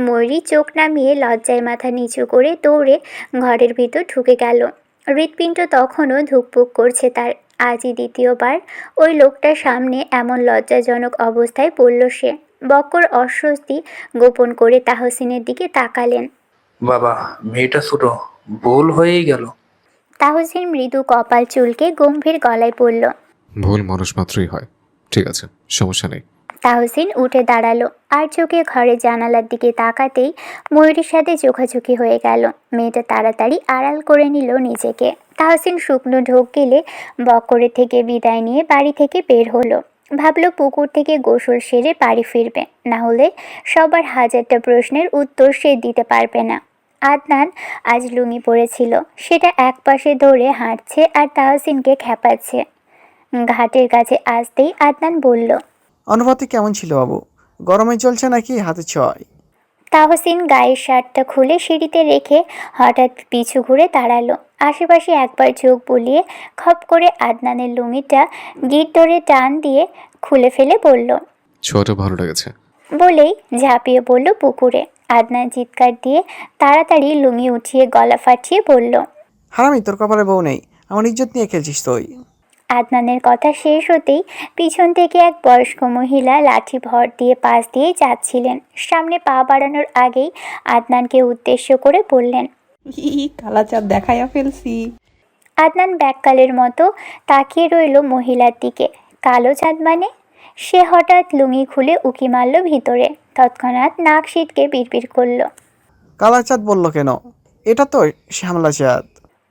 ময়ূরী চোখ নামিয়ে লজ্জায় মাথা নিচু করে দৌড়ে ঘরের ভিতর ঢুকে গেল। হৃৎপিণ্ড তখনও ধুকপুক করছে তার। আজই দ্বিতীয়বার ওই লোকটার সামনে এমন লজ্জাজনক অবস্থায় পড়ল সে। বক্কর অস্বস্তি গোপন করে তাহসিনের দিকে তাকালেন। বাবা, মেয়েটা ছোট, ভুল হয়েই গেল। তাহসিন মৃদু কপাল চুলকে গম্ভীর গলায় পড়ল। ভুল মানুষ মাত্রই হয়, ঠিক আছে, সমস্যা নেই। তাহসিন উঠে দাঁড়ালো। আর চোখে ঘরের জানালার দিকে তাকাতেই ময়ূরীর সাথে চোখাচোখি হয়ে গেল। মেয়েটা তাড়াতাড়ি আড়াল করে নিল নিজেকে। তাহসিন শুকনো ঢোক গেলে বক্করের থেকে বিদায় নিয়ে বাড়ি থেকে বের হলো। ভাবলো পুকুর থেকে গোসল সেরে বাড়ি ফিরবে, না হলে সবার হাজারটা প্রশ্নের উত্তর সে দিতে পারবে না। আদনান আজ লুঙ্গি পরেছিল, সেটা একপাশে ধরে হাঁটছে আর তাহসিনকে খেপাচ্ছে। ঘাটের কাছে আসতেই আদনান বলল। অনুভূতি কেমন ছিল বাবু? গরমে চলছে নাকি হাতে ছয়? তাহসিন গায়ের শার্টটা খুলে সিঁড়িতে রেখে হঠাৎ পিছু ঘুরে দাঁড়ালো। আশেপাশে একবার চোখ বুলিয়ে খপ করে আদনানের লুঙ্গিটা গিট ধরে টান দিয়ে খুলে ফেলে বলল। ছোঁয়াটা ভালো লেগেছে। বলেই ঝাঁপিয়ে পড়ল পুকুরে। আদনান চিৎকার দিয়ে তাড়াতাড়ি লুঙ্গি উঠিয়ে গলা ফাটিয়ে বলল। হারামি, তোর কপালে বউ নেই, আমার ইজ্জত নিয়ে খেলছিস তুই। আদনানের কথা শেষ হতেই পিছন থেকে এক বয়স্ক মহিলা লাঠি ভর দিয়ে পাশ দিয়ে যাচ্ছিলেন। সামনে পা বাড়ানোর আগেই আদনানকে উদ্দেশ্য করে বললেন। কালাচাঁদ দেখাইয়া ফেলছি। আদনান ব্যাককালের মতো তাকিয়ে রইল মহিলার দিকে। কালো চাঁদ মানে? সে হঠাৎ লুঙ্গি খুলে উকি মারল ভিতরে। তৎক্ষণাৎ নাক সিটকে বিড়বিড় করল। কালাচাঁদ বলল কেন? এটা তো শ্যামলা চাঁদ।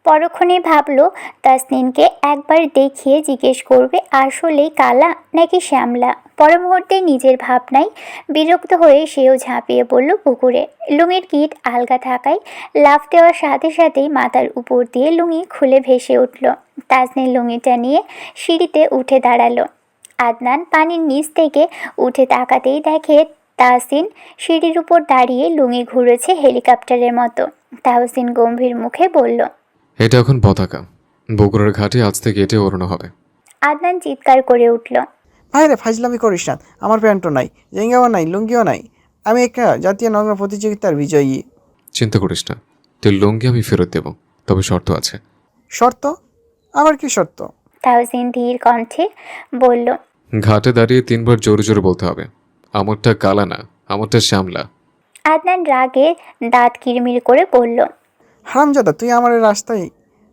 পরক্ষণে ভাবলো তাসনিনকে একবার দেখিয়ে জিজ্ঞেস করবে আসলেই কালা নাকি শ্যামলা। পর মুহূর্তে নিজের ভাবনায় বিরক্ত হয়ে সেও ঝাঁপিয়ে পড়ল পুকুরে। লুঙ্গির গিট আলগা থাকায় লাফ দেওয়ার সাথে সাথেই মাথার উপর দিয়ে লুঙ্গি খুলে ভেসে উঠল। তাসনিন লুঙ্গিটা নিয়ে সিঁড়িতে উঠে দাঁড়ালো। আদনান পানির নিচ থেকে উঠে তাকাতেই দেখে তাহসিন সিঁড়ির উপর দাঁড়িয়ে লুঙ্গি ঘুরেছে হেলিকপ্টারের মতো। তাহসিন গম্ভীর মুখে বলল। এটা এখন পতাকা, বগুড়ার ঘাটে আজ থেকে এটে ওড়ানো হবে। আদনান চিৎকার করে উঠল। ভাইরে, ফাজলামি করিস না, আমার প্যান্টও নাই, জেঙ্গাও নাই, লুঙ্গিও নাই, আমি একা জাতীয় নগ্ন প্রতিযোগিতার বিজয়ী। চিন্তা করিস না, তুই লুঙ্গি আমি ফেরত দেব, তবে শর্ত আছে। শর্ত? আবার কি শর্ত? তাহসিন ধীর কণ্ঠে বলল। ঘাটে দাঁড়িয়ে 3 বার জোরে জোরে বলতে হবে, আমারটা কালা না, আমারটা শ্যামলা। আদনান রাগে দাঁত কিরমির করে বলল। হারামজাদা, তুই আমার এই রাস্তায়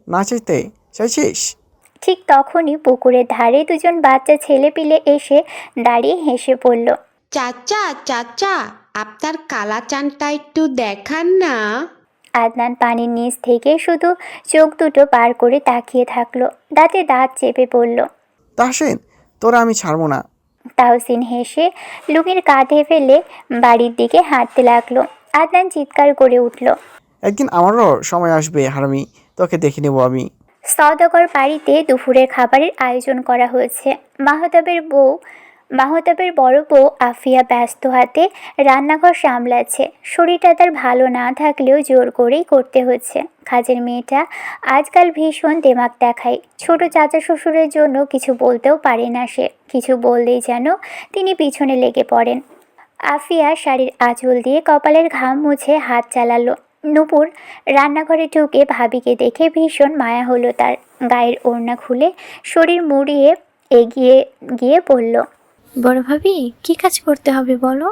নাচাইতে চাইছিস? ঠিক তখনই পুকুরের ধারে দুজন বাচ্চা ছেলেপিলে এসে দাঁড়িয়ে হেসে পড়ল। চাচা চাচা, আপনার কালা চানটা একটু দেখান না। আদনান পানির নিচ থেকে শুধু চোখ দুটো বার করে তাকিয়ে থাকলো, দাঁতে দাঁত চেপে পড়ল। তাহসিন, তোরা আমি ছাড়বো না। তাহসিন হেসে লুঙ্গির কাঁধে ফেলে বাড়ির দিকে হাঁটতে লাগলো। আদনান চিৎকার করে উঠল। একদিন আমারও সময় আসবে হারামি, তোকে দেখে নেবো আমি। সওদাগর বাড়িতে দুপুরের খাবারের আয়োজন করা হয়েছে। মাহতাবের বড় বউ আফিয়া ব্যস্ত হাতে রান্নাঘর সামলাচ্ছে। শরীরটা তার ভালো না থাকলেও জোর করেই করতে হচ্ছে। কাজের মেয়েটা আজকাল ভীষণ দেমাক দেখায়। ছোট চাচা শ্বশুরের জন্য কিছু বলতেও পারে না সে, কিছু বললেই যেন তিনি পিছনে লেগে পড়েন। আফিয়া শাড়ির আঁচল দিয়ে কপালের ঘাম মুছে হাত চালালো। নূপুর রান্নাঘরে ঢুকে ভাবিকে দেখে ভীষণ মায়া হলো তার। গায়ের ওড়না খুলে শরীর মুড়িয়ে এগিয়ে গিয়ে বলল। বড় ভাবি, কি কাজ করতে হবে বলো?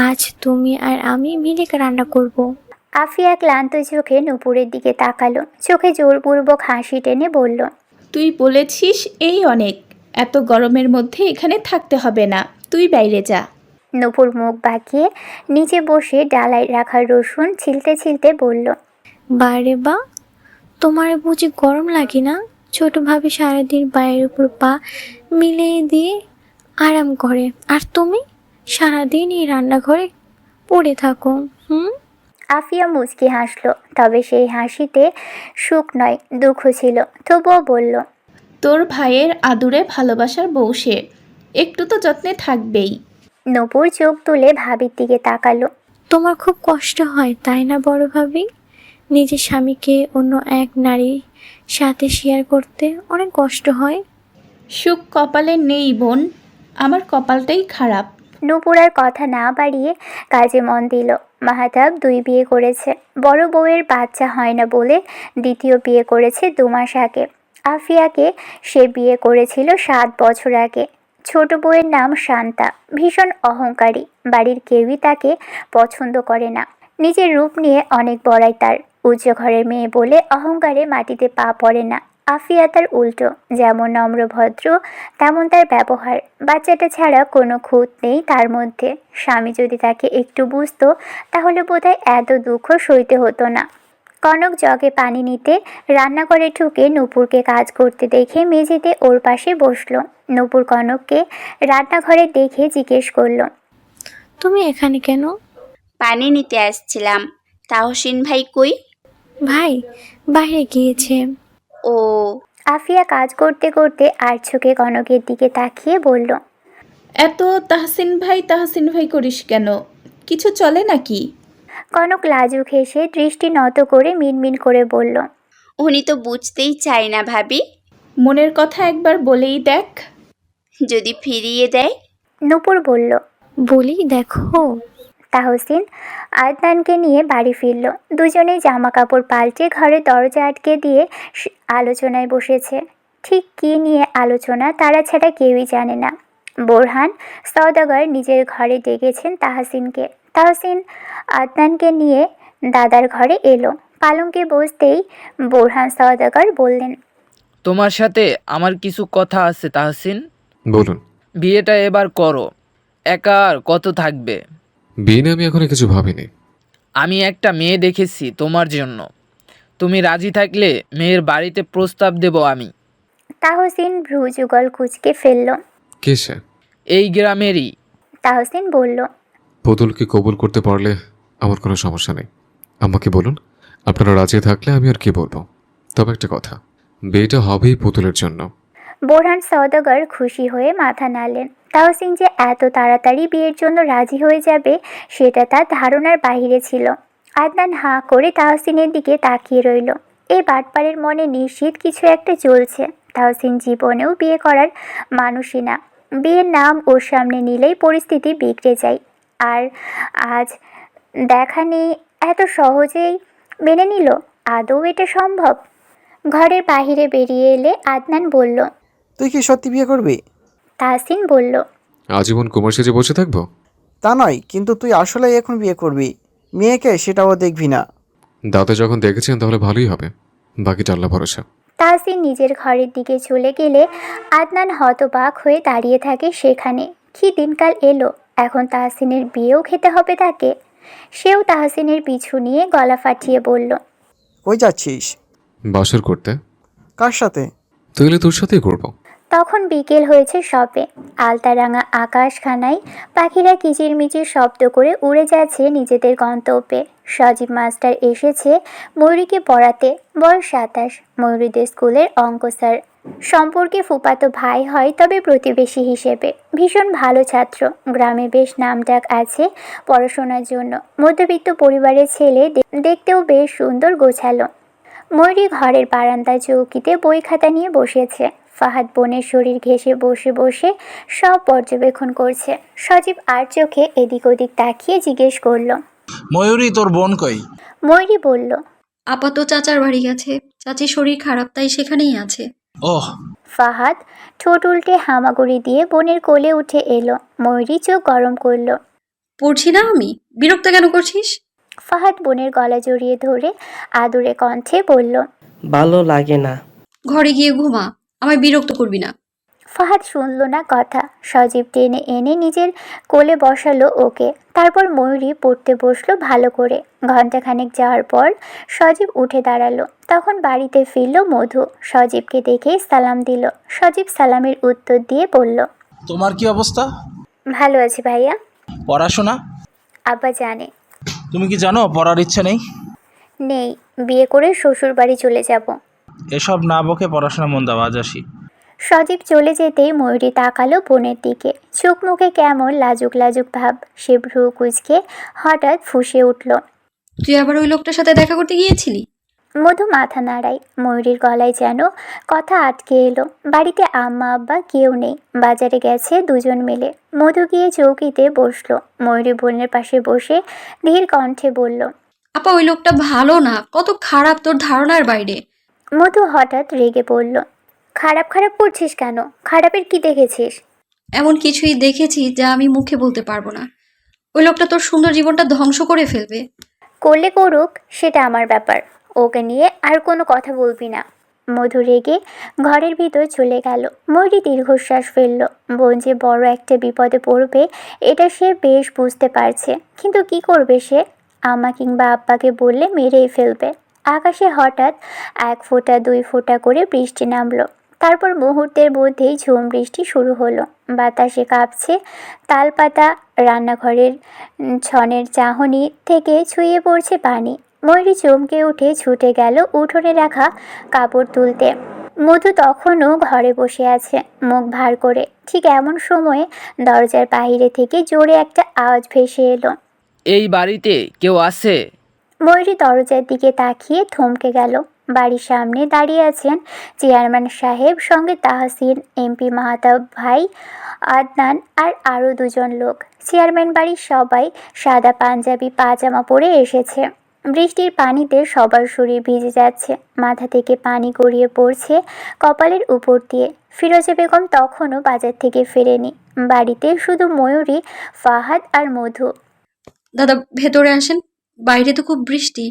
আজ তুমি আর আমি মিলে রান্না করব। আফিয়া ক্লান্ত চোখে নূপুরের দিকে তাকালো, চোখে জোরপূর্বক হাসি টেনে বলল। তুই বলেছিস এই অনেক, এত গরমের মধ্যে এখানে থাকতে হবে না, তুই বাইরে যা। নূপুর মুখ বাঁকিয়ে নিচে বসে ডালায় রাখা রসুন ছিলতে ছিলতে বলল। বাইরে বা, তোমার বুঝি গরম লাগে না? ছোট ভাবি সারাদিন বাইরের উপর পা মিলিয়ে দিয়ে আরাম করে, আর তুমি সারাদিন এই রান্নাঘরে পড়ে থাকো। আফিয়া মুচকি হাসলো, তবে সেই হাসিতে সুখ নয় দুঃখ ছিল। তবুও বলল। তোর ভাইয়ের আদুরে ভালোবাসার বউ সে, একটু তো যত্নে থাকবেই। নূপুর চোখ তুলে ভাবির দিকে তাকালো। তোমার খুব কষ্ট হয় তাই না বড় ভাবি? নিজের স্বামীকে অন্য এক নারীর সাথে শেয়ার করতে অনেক কষ্ট হয়। সুখ কপালে নেই বোন, আমার কপালটাই খারাপ। নূপুর আর কথা না বাড়িয়ে কাজে মন দিল। মাহতাব 2 বিয়ে করেছে। বড় বউয়ের বাচ্চা হয় না বলে দ্বিতীয় বিয়ে করেছে 2 মাস আগে। আফিয়াকে সে বিয়ে করেছিল 7 বছর আগে। ছোট বউয়ের নাম শান্তা, ভীষণ অহংকারী। বাড়ির কেউই তাকে পছন্দ করে না। নিজের রূপ নিয়ে অনেক বড়াই তার। উচ্চ ঘরের মেয়ে বলে অহংকারে মাটিতে পা পড়ে না। আফিয়া তার উল্টো, যেমন নম্র ভদ্র তেমন তার ব্যবহার। বাচ্চাটা ছাড়া কোনো খুঁত নেই তার মধ্যে। স্বামী যদি তাকে একটু বুঝতো তাহলে বোধহয় এত দুঃখ সইতে হতো না। কনক জগে পানি নিতে রান্নাঘরে ঢুকে নূপুরকে কাজ করতে দেখে মেঝেতে ওর পাশে বসলো। নূপুর কনককে রান্নাঘরে দেখে জিজ্ঞেস করলো। তুমি এখানে কেন? পানি নিতে আসছিলাম। তাহসিন ভাই কই? ভাই বাইরে গিয়েছে। ও। আফিয়া কাজ করতে করতে আর চোখে কনকের দিকে তাকিয়ে বলল। এত তাহসিন ভাই করিস কেন? কিছু চলে নাকি? কনক লাজুক হেসে দৃষ্টি নত করে মিনমিন করে বলল। উনি তো বুঝতেই চায় না ভাবি। মনের কথা একবার বলেই দেখ, যদি ফিরিয়ে দেয়। নূপুর বলল। বলি দেখো। তাহসিন আদনানকে নিয়ে বাড়ি ফিরল। দুজনেই জামা কাপড় পাল্টে ঘরে দরজা আটকে দিয়ে আলোচনায় বসেছে। ঠিক কী নিয়ে আলোচনা তারা ছাড়া কেউই জানে না। বোরহান সওদাগর নিজের ঘরে ডেকেছেন তাহসিনকে। তাহসিন আদনানকে নিয়ে দাদার ঘরে এলো। পালঙ্কে বসতেই বোরহান সওদাগর বললেন। তোমার সাথে আমার কিছু কথা আছে তাহসিন। বলুন। বিয়েটা এবার করো, একা আর কত থাকবে? বিয়ে নিয়ে আমি এখনো কিছু ভাবিনি। আমি একটা মেয়ে দেখেছি তোমার জন্য, তুমি রাজি থাকলে মেয়ের বাড়িতে প্রস্তাব দেব আমি। তাহসিন ভ্রু যুগল কুঁচকে ফেলল। কে সে? এই গ্রামেরই। তাহসিন বলল। পুতুলকে কবুল করতে পারলে আমার কোনো সমস্যা নেই। আমাকে বলুন, আপনারা রাজি থাকলে আমি আর কি বলবো। তবে একটা কথা, বিয়েটা হবেই পুতুলের জন্য। বোরহান সওদাগর খুশি হয়ে মাথা নাড়লেন। তাহসিন যে এত তাড়াতাড়ি বিয়ের জন্য রাজি হয়ে যাবে সেটা তার ধারণার বাহিরে ছিল। আদনান হাঁ করে তাহসিনের দিকে তাকিয়ে রইল। এই বাটপাড়ের মনে নিশ্চিত কিছু একটা চলছে। তাহসিন জীবনেও বিয়ে করার মানুষই না। বিয়ের নাম ওর সামনে নিলেই পরিস্থিতি বিগড়ে যায়। আর আজ দেখা নেই এত সহজেই মেনে নিল? আদৌ এটা সম্ভব? ঘরের বাইরে বেরিয়ে এলে আদনান বলল। তুই কি সত্যি বিয়ে করবি? তাহসিন বলল। আজীবন কুমার সেজে বসে থাকবো? তা নয়, কিন্তু তুই আসলেই এখন বিয়ে করবি? মেয়েকে সেটাও দেখবি না? দাদা যখন দেখেছেন তাহলে ভালোই হবে, বাকিটা আল্লাহ ভরসা। তাহসিন নিজের ঘরের দিকে চলে গেলে আদনান হতবাক হয়ে দাঁড়িয়ে থাকে সেখানে। কি দিনকাল এলো, এখন তাহসিনের বিয়েও খেতে হবে তাকে? সেও তাহসিনের পিছু নিয়ে গলা ফাটিয়ে বলল। কই যাচ্ছিস? বাসর করতে। কার সাথে? তাহলে তোর সাথেই করবো। তখন বিকেল হয়েছে সবে। আলতারাঙা আকাশখানায় পাখিরা কিচিরমিচির শব্দ করে উড়ে যাচ্ছে নিজেদের গন্তব্যে। সজীব মাস্টার এসেছে ময়ূরীকে পড়াতে। বয়স 27। ময়ূরীদের স্কুলের অঙ্ক স্যার। সম্পর্কে ফুফাতো ভাই হয়, তবে প্রতিবেশী হিসেবে ভীষণ ভালো ছাত্র। গ্রামে বেশ নামডাক আছে পড়াশোনার জন্য। মধ্যবিত্ত পরিবারের ছেলে, দেখতেও বেশ সুন্দর গোছালো। ময়ূরী ঘরের বারান্দায় চৌকিতে বই খাতা নিয়ে বসেছে। ফাহাদ বোনের শরীর ঘেঁষে বসে বসে সব পর্যবেক্ষণ করছে। সজীব আর চোখে এদিক ওদিক তাকিয়ে জিজ্ঞেস করলো, ময়ূরী, তোর বোন কই? ময়ূরী বলল, আপাতত চাচার বাড়ি গেছে, চাচির শরীর খারাপ তাই সেখানেই আছে। ওহ। ফাহাদ ঠোঁট উল্টে হামাগুড়ি দিয়ে বোনের কোলে উঠে এলো। ময়ূরী চোখ গরম করলো। পড়ছি না আমি, বিরক্ত কেন করছিস? ফাহাদ বোনের গলা জড়িয়ে ধরে আদুরে কণ্ঠে বলল, ভালো লাগে না। ঘরে গিয়ে ঘুমা, আমায় বিরক্ত করবি না। ফাহাদ শুনল না কথা। সজীব টেনে এনে নিজের কোলে বসালো ওকে। তারপর ময়ূরী পড়তে বসলো ভালো করে। ঘণ্টাখানেক যাওয়ার পর সজীব উঠে দাঁড়ালো। তখন বাড়িতে ফিরল মধু। সজীবকে দেখে সালাম দিল। সজীব সালামের উত্তর দিয়ে বলল, তোমার কি অবস্থা? ভালো আছি ভাইয়া। পড়াশোনা? আব্বা জানে। তুমি কি জানো পড়ার ইচ্ছে নেই? নেই, বিয়ে করে শ্বশুর বাড়ি চলে যাব। এসব না বকে পড়াশোনা মন দাও, আজ আসি। সজীব চলে যেতেই ময়ূরী তাকালো বোনের দিকে। চোখ মুখে কেমন লাজুক লাজুক ভাব। সে ভ্রু কুঁচকে হঠাৎ ফুঁসে উঠল, তুই আবার ওই লোকটার সাথে দেখা করতে গিয়েছিলি? মধু মাথা নাড়ায়। ময়ূরীর গলায় যেন কথা আটকে এলো। বাড়িতে আম্মা আব্বা কেউ নেই, বাজারে গেছে দুজন মিলে। মধু গিয়ে চৌকিতে বসলো। ময়ূরী বোনের পাশে বসে ধীর কণ্ঠে বলল, আপা ওই লোকটা ভালো না, কত খারাপ তোর ধারণার বাইরে। মধু হঠাৎ রেগে বলল, খারাপ খারাপ করছিস কেন? খারাপের কি দেখেছিস? এমন কিছুই দেখেছি যা আমি মুখে বলতে পারবো না। ওই লোকটা তোর সুন্দর জীবনটা ধ্বংস করে ফেলবে। করলে করুক, সেটা আমার ব্যাপার। ওকে নিয়ে আর কোনো কথা বলবি না। মধু রেগে ঘরের ভিতর চলে গেল। ময়ূরী দীর্ঘশ্বাস ফেলল। বোন যে বড় একটা বিপদে পড়বে এটা সে বেশ বুঝতে পারছে, কিন্তু কি করবে সে? আম্মা কিংবা আব্বাকে বললে মেরেই ফেলবে। আকাশে হঠাৎ 1 ফোঁটা 2 ফোঁটা করে বৃষ্টি নামলো। তারপর মুহূর্তের মধ্যেই ঝুম বৃষ্টি শুরু হলো। বাতাসে কাঁপছে তালপাতা। রান্নাঘরের ছনের চাহনি থেকে ছুঁয়ে পড়ছে পানি। ময়ূরী চমকে উঠে ছুটে গেল উঠোনে রাখা কাপড় তুলতে। মধু তখনও ঘরে বসে আছে, মুখ ভার করে। ঠিক এমন সময়ে দরজার বাইরে থেকে জোরে একটা আওয়াজ ভেসে এলো। এই বাড়িতে কেউ আছে? ময়ূরী দরজার দিকে তাকিয়ে থমকে গেল। বাড়ির সামনে দাঁড়িয়ে আছেন চেয়ারম্যান সাহেব, সঙ্গে তাহসিন, এমপি মাহতাব ভাই, আদনান আর আরও 2 জন লোক। চেয়ারম্যান বাড়ির সবাই সাদা পাঞ্জাবি পাজামা পরে এসেছে। বৃষ্টির পানিতে সবার শরীর ভিজে যাচ্ছে। মাথা থেকে পানি গড়িয়ে পড়ছে কপালের উপর দিয়ে। ফিরোজা বেগম তখনও বাজার থেকে ফেরেনি। বাড়িতে শুধু ময়ূরী, ফাহাদ আর মধু। দাদা ভেতরে আসেন, বাইরে তো খুব বৃষ্টি।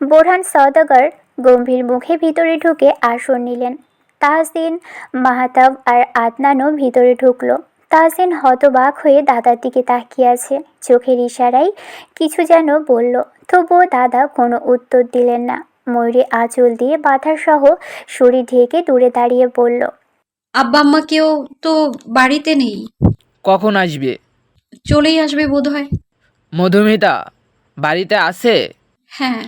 বোরহান সওদাগর গম্ভীর মুখে ভিতরে ঢুকে আসন নিলেন। তাহসিন, মাহতাব আর আদনানও ভিতরে ঢুকলো। তাহসিন হতবাক হয়ে দাদার দিকে তাকিয়ে আছে। চোখের ইশারায় কিছু যেন বলল, তবুও দাদা কোনো উত্তর দিলেন না। ময়ূরী আঁচল দিয়ে বাঁধা সহ শরীর ঢেকে দূরে দাঁড়িয়ে বলল, আব্বা আম্মা কেউ তো বাড়িতে নেই। কখন আসবে? চলেই আসবে বোধহয়। মধুমিতা বাড়িতে আছে? হ্যাঁ।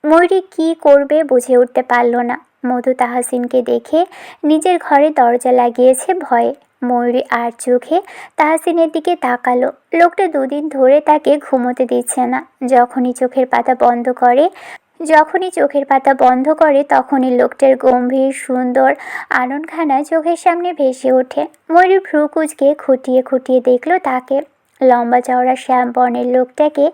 ময়ূরী কী করবে বুঝে উঠতে পারল না। মধু তাহসিনকে দেখে নিজের ঘরে দরজা লাগিয়েছে ভয়ে। ময়ূরী আর চোখে তাহসিনের দিকে তাকালো। লোকটা 2 দিন ধরে তাকে ঘুমোতে দিচ্ছে না। যখনই চোখের পাতা বন্ধ করে তখনই লোকটার গম্ভীর সুন্দর আননখানা চোখের সামনে ভেসে ওঠে। ময়ূরী ভ্রু কুঁচকে খুঁটিয়ে খুঁটিয়ে দেখল তাকে। লম্বা চওড়া শ্যাম বর্ণের লোকটাকে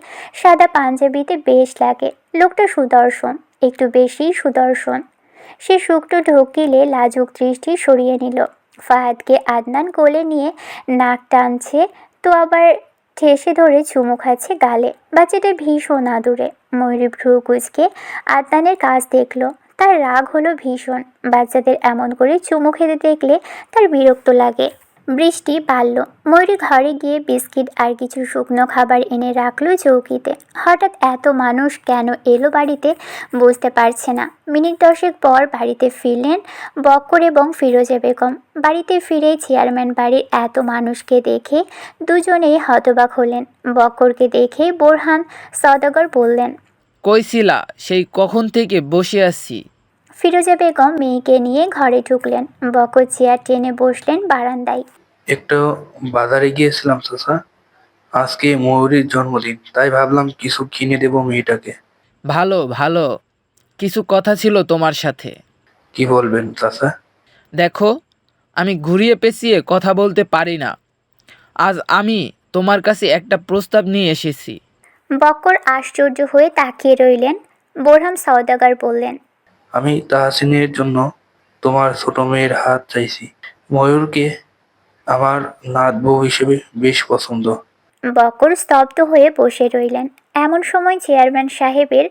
সাদা পাঞ্জাবিতে বেশ লাগে। লোকটা সুদর্শন, একটু বেশি সুদর্শন। সে শুকনো ঢোক গিলে লাজুক দৃষ্টি সরিয়ে নিল। ফাহাদকে আদনান কোলে নিয়ে নাক টানছে তো আবার ঠেসে ধরে চুমু খাচ্ছে গালে। বাচ্চাটা ভীষণ আদুরে। ময়ূরী ভ্রু কুঁচকে আদনানের কাজ দেখলো। তার রাগ হলো ভীষণ। বাচ্চাদের এমন করে চুমু খেতে দেখলে তার বিরক্ত লাগে। বৃষ্টি বাড়ল। ময়ূরী ঘরে গিয়ে বিস্কিট আর কিছু শুকনো খাবার এনে রাখলো চৌকিতে। হঠাৎ এত মানুষ কেন এলো বাড়িতে বুঝতে পারছে না। মিনিট 10 পর বাড়িতে ফিরলেন বক্কর এবং ফিরোজা বেগম। বাড়িতে ফিরেই চেয়ারম্যান বাড়ির এত মানুষকে দেখে দুজনেই হতবাক হলেন। বক্করকে দেখে বোরহান সওদাগর বললেন, কইছিলা সেই কখন থেকে বসে আছি। ফিরোজা বেগম মেয়েকে নিয়ে ঘরে ঢুকলেন। বক্কর চেয়ার টেনে বসলেন বারান্দায়। একটু বাজারে গিয়েছিলাম চাচা, আজকে ময়ূরীর জন্মদিন, তাই ভাবলাম কিছু কিনে দেবো মেয়েটাকে। ভালো ভালো, কিছু কথা ছিল তোমার সাথে। কি বলবেন চাচা? দেখো, আমি ঘুরিয়ে পেঁচিয়ে কথা বলতে পারি না। আজ আমি তোমার কাছে একটা প্রস্তাব নিয়ে এসেছি। বক্কর আশ্চর্য হয়ে তাকিয়ে রইলেন। বোরহান সওদাগর বললেন, আমি তাহসিনের জন্য তোমার ছোট মেয়ের হাত চাইছি। ময়ূরকে আমার নাত বউ হিসেবে বেশ পছন্দ। বক্কর স্তব্ধ হয়ে বসে রইলেন। এমন সময় চেয়ারম্যান সাহেবের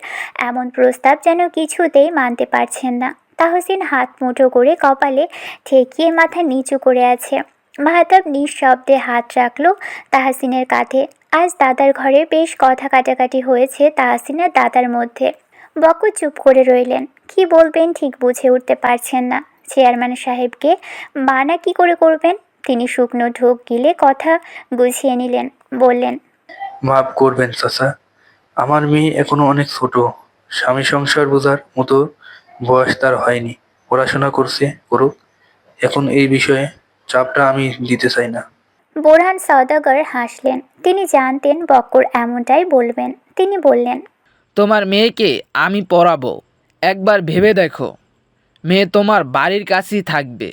এমন প্রস্তাব যেন কিছুতেই মানতে পারছেন না। তাহসিন হাত মুঠো করে কপালে ঠেকিয়ে মাথা নিচু করে আছে। মাহতাব নিঃশব্দে হাত রাখল তাহসিনের কাঁধে। আজ দাদার ঘরে বেশ কথা কাটাকাটি হয়েছে তাহসিন আর দাদার মধ্যে। বক্কর চুপ করে রইলেন। কি বলবেন ঠিক বুঝে উঠতে পারছেন না। চেয়ারম্যান সাহেবকে মানা কি করে করবেন? তিনি শুকনো ঢোক গিলে কথা গুছিয়ে নিলেন। বললেন, মাফ করবেন চাচা, আমার মেয়ে এখনো অনেক ছোট। স্বামী সংসার বোঝার মতো বয়স তার হয়নি। পড়াশোনা করুক। এখন এই বিষয়ে চাপটা আমি দিতে চাই না। বোরহান সওদাগর হাসলেন। তিনি জানতেন বক্কর এমনটাই বলবেন। তিনি বললেন, তোমার মেয়েকে আমি পড়াবো। একবার ভেবে দেখো, মেয়ে তোমার বাড়ির কাছেই থাকবে।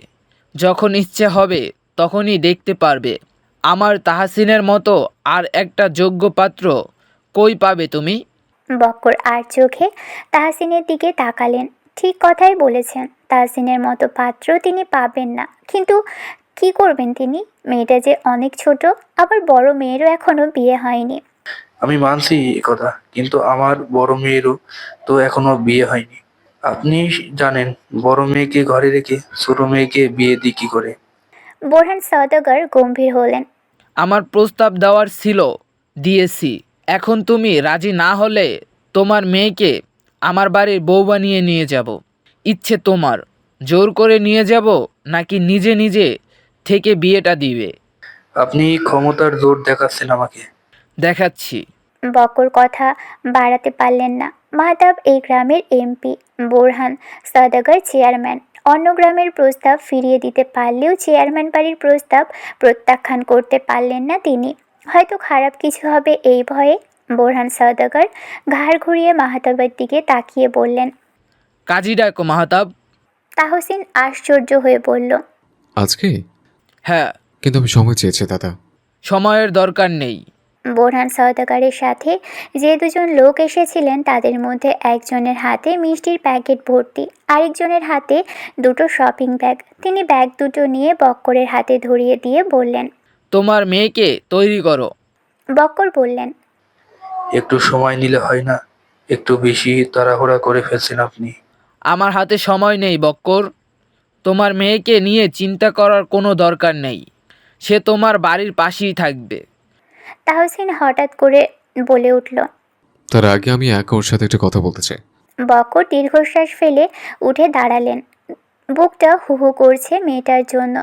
যখন ইচ্ছে হবে তখনই দেখতে পারবে। আমার তাহসিনের মতো আর একটা যোগ্য পাত্র কই পাবে তুমি? বক্কর আর চোখে তাহসিনের দিকে তাকালেন। ঠিক কথাই বলেছেন, তাহসিনের মতো পাত্র তিনি পাবেন না। কিন্তু কি করবেন তিনি? মেয়েটা যে অনেক ছোট, আবার বড় মেয়েরও এখনো বিয়ে হয়নি। আমি মানছি এ কথা, কিন্তু আমার বড় মেয়েরও তো এখনো বিয়ে হয়নি। আপনি জানেন বড় মেয়েকে ঘরে রেখে ছোট মেয়েকে বিয়ে দিই কি করে? বোরহান সওদাগর গম্ভীর হলেন। আমার প্রস্তাব দেওয়ার ছিল, দিয়েছি। এখন তুমি রাজি না হলে তোমার মেয়েকে আমার বাড়ির বউ বানিয়ে নিয়ে যাব। ইচ্ছে তোমার, জোর করে নিয়ে যাব নাকি নিজে নিজে থেকে বিয়েটা দিবে? আপনি ক্ষমতার জোর দেখাচ্ছেন আমাকে। দেখাচ্ছি। বক্কর কথা বাড়াতে পারলেন না। মাহতাব এই গ্রামের এমপি, বোরহান সওদাগর চেয়ারম্যান। অন্য গ্রামের প্রস্তাব ফিরিয়ে দিতে পারলেও চেয়ারম্যান বাড়ির প্রস্তাব প্রত্যাখ্যান করতে পারলেন না তিনি। হয়তো খারাপ কিছু হবে এই ভয়ে। বোরহান সওদাগর ঘাড় ঘুরিয়ে মাহতাবের দিকে তাকিয়ে বললেন, কাজী ডাকো মাহতাব। তাহসিন আশ্চর্য হয়ে বলল, আজকে? হ্যাঁ। কিন্তু আমি সময় চেয়েছি দাদা। সময়ের দরকার নেই। বোরহান সওদাগরের সাথে যে দুজন লোক এসেছিলেন তাদের মধ্যে একজনের হাতে মিষ্টির প্যাকেট ভর্তি, আরেকজনের হাতে দুটো শপিং ব্যাগ। তিনি ব্যাগ দুটো নিয়ে বক্করের হাতে ধরিয়ে দিয়ে বললেন, তোমার মেয়েকে তৈরি করো। বক্কর বললেন, একটু সময় নিলে হয় না? একটু বেশি তাড়াহুড়া করে ফেলছেন আপনি। আমার হাতে সময় নেই বক্কর। তোমার মেয়েকে নিয়ে চিন্তা করার কোনো দরকার নেই। সে তোমার বাড়ির পাশেই থাকবে। তাহসিন হঠাৎ করে বলে উঠল। তার আগে আমি একা ওর সাথে একটা কথা বলতে চাই। বক্কর দীর্ঘশ্বাস ফেলে উঠে দাঁড়ালেন। বুকটা হু হু করছে মেয়েটার জন্য।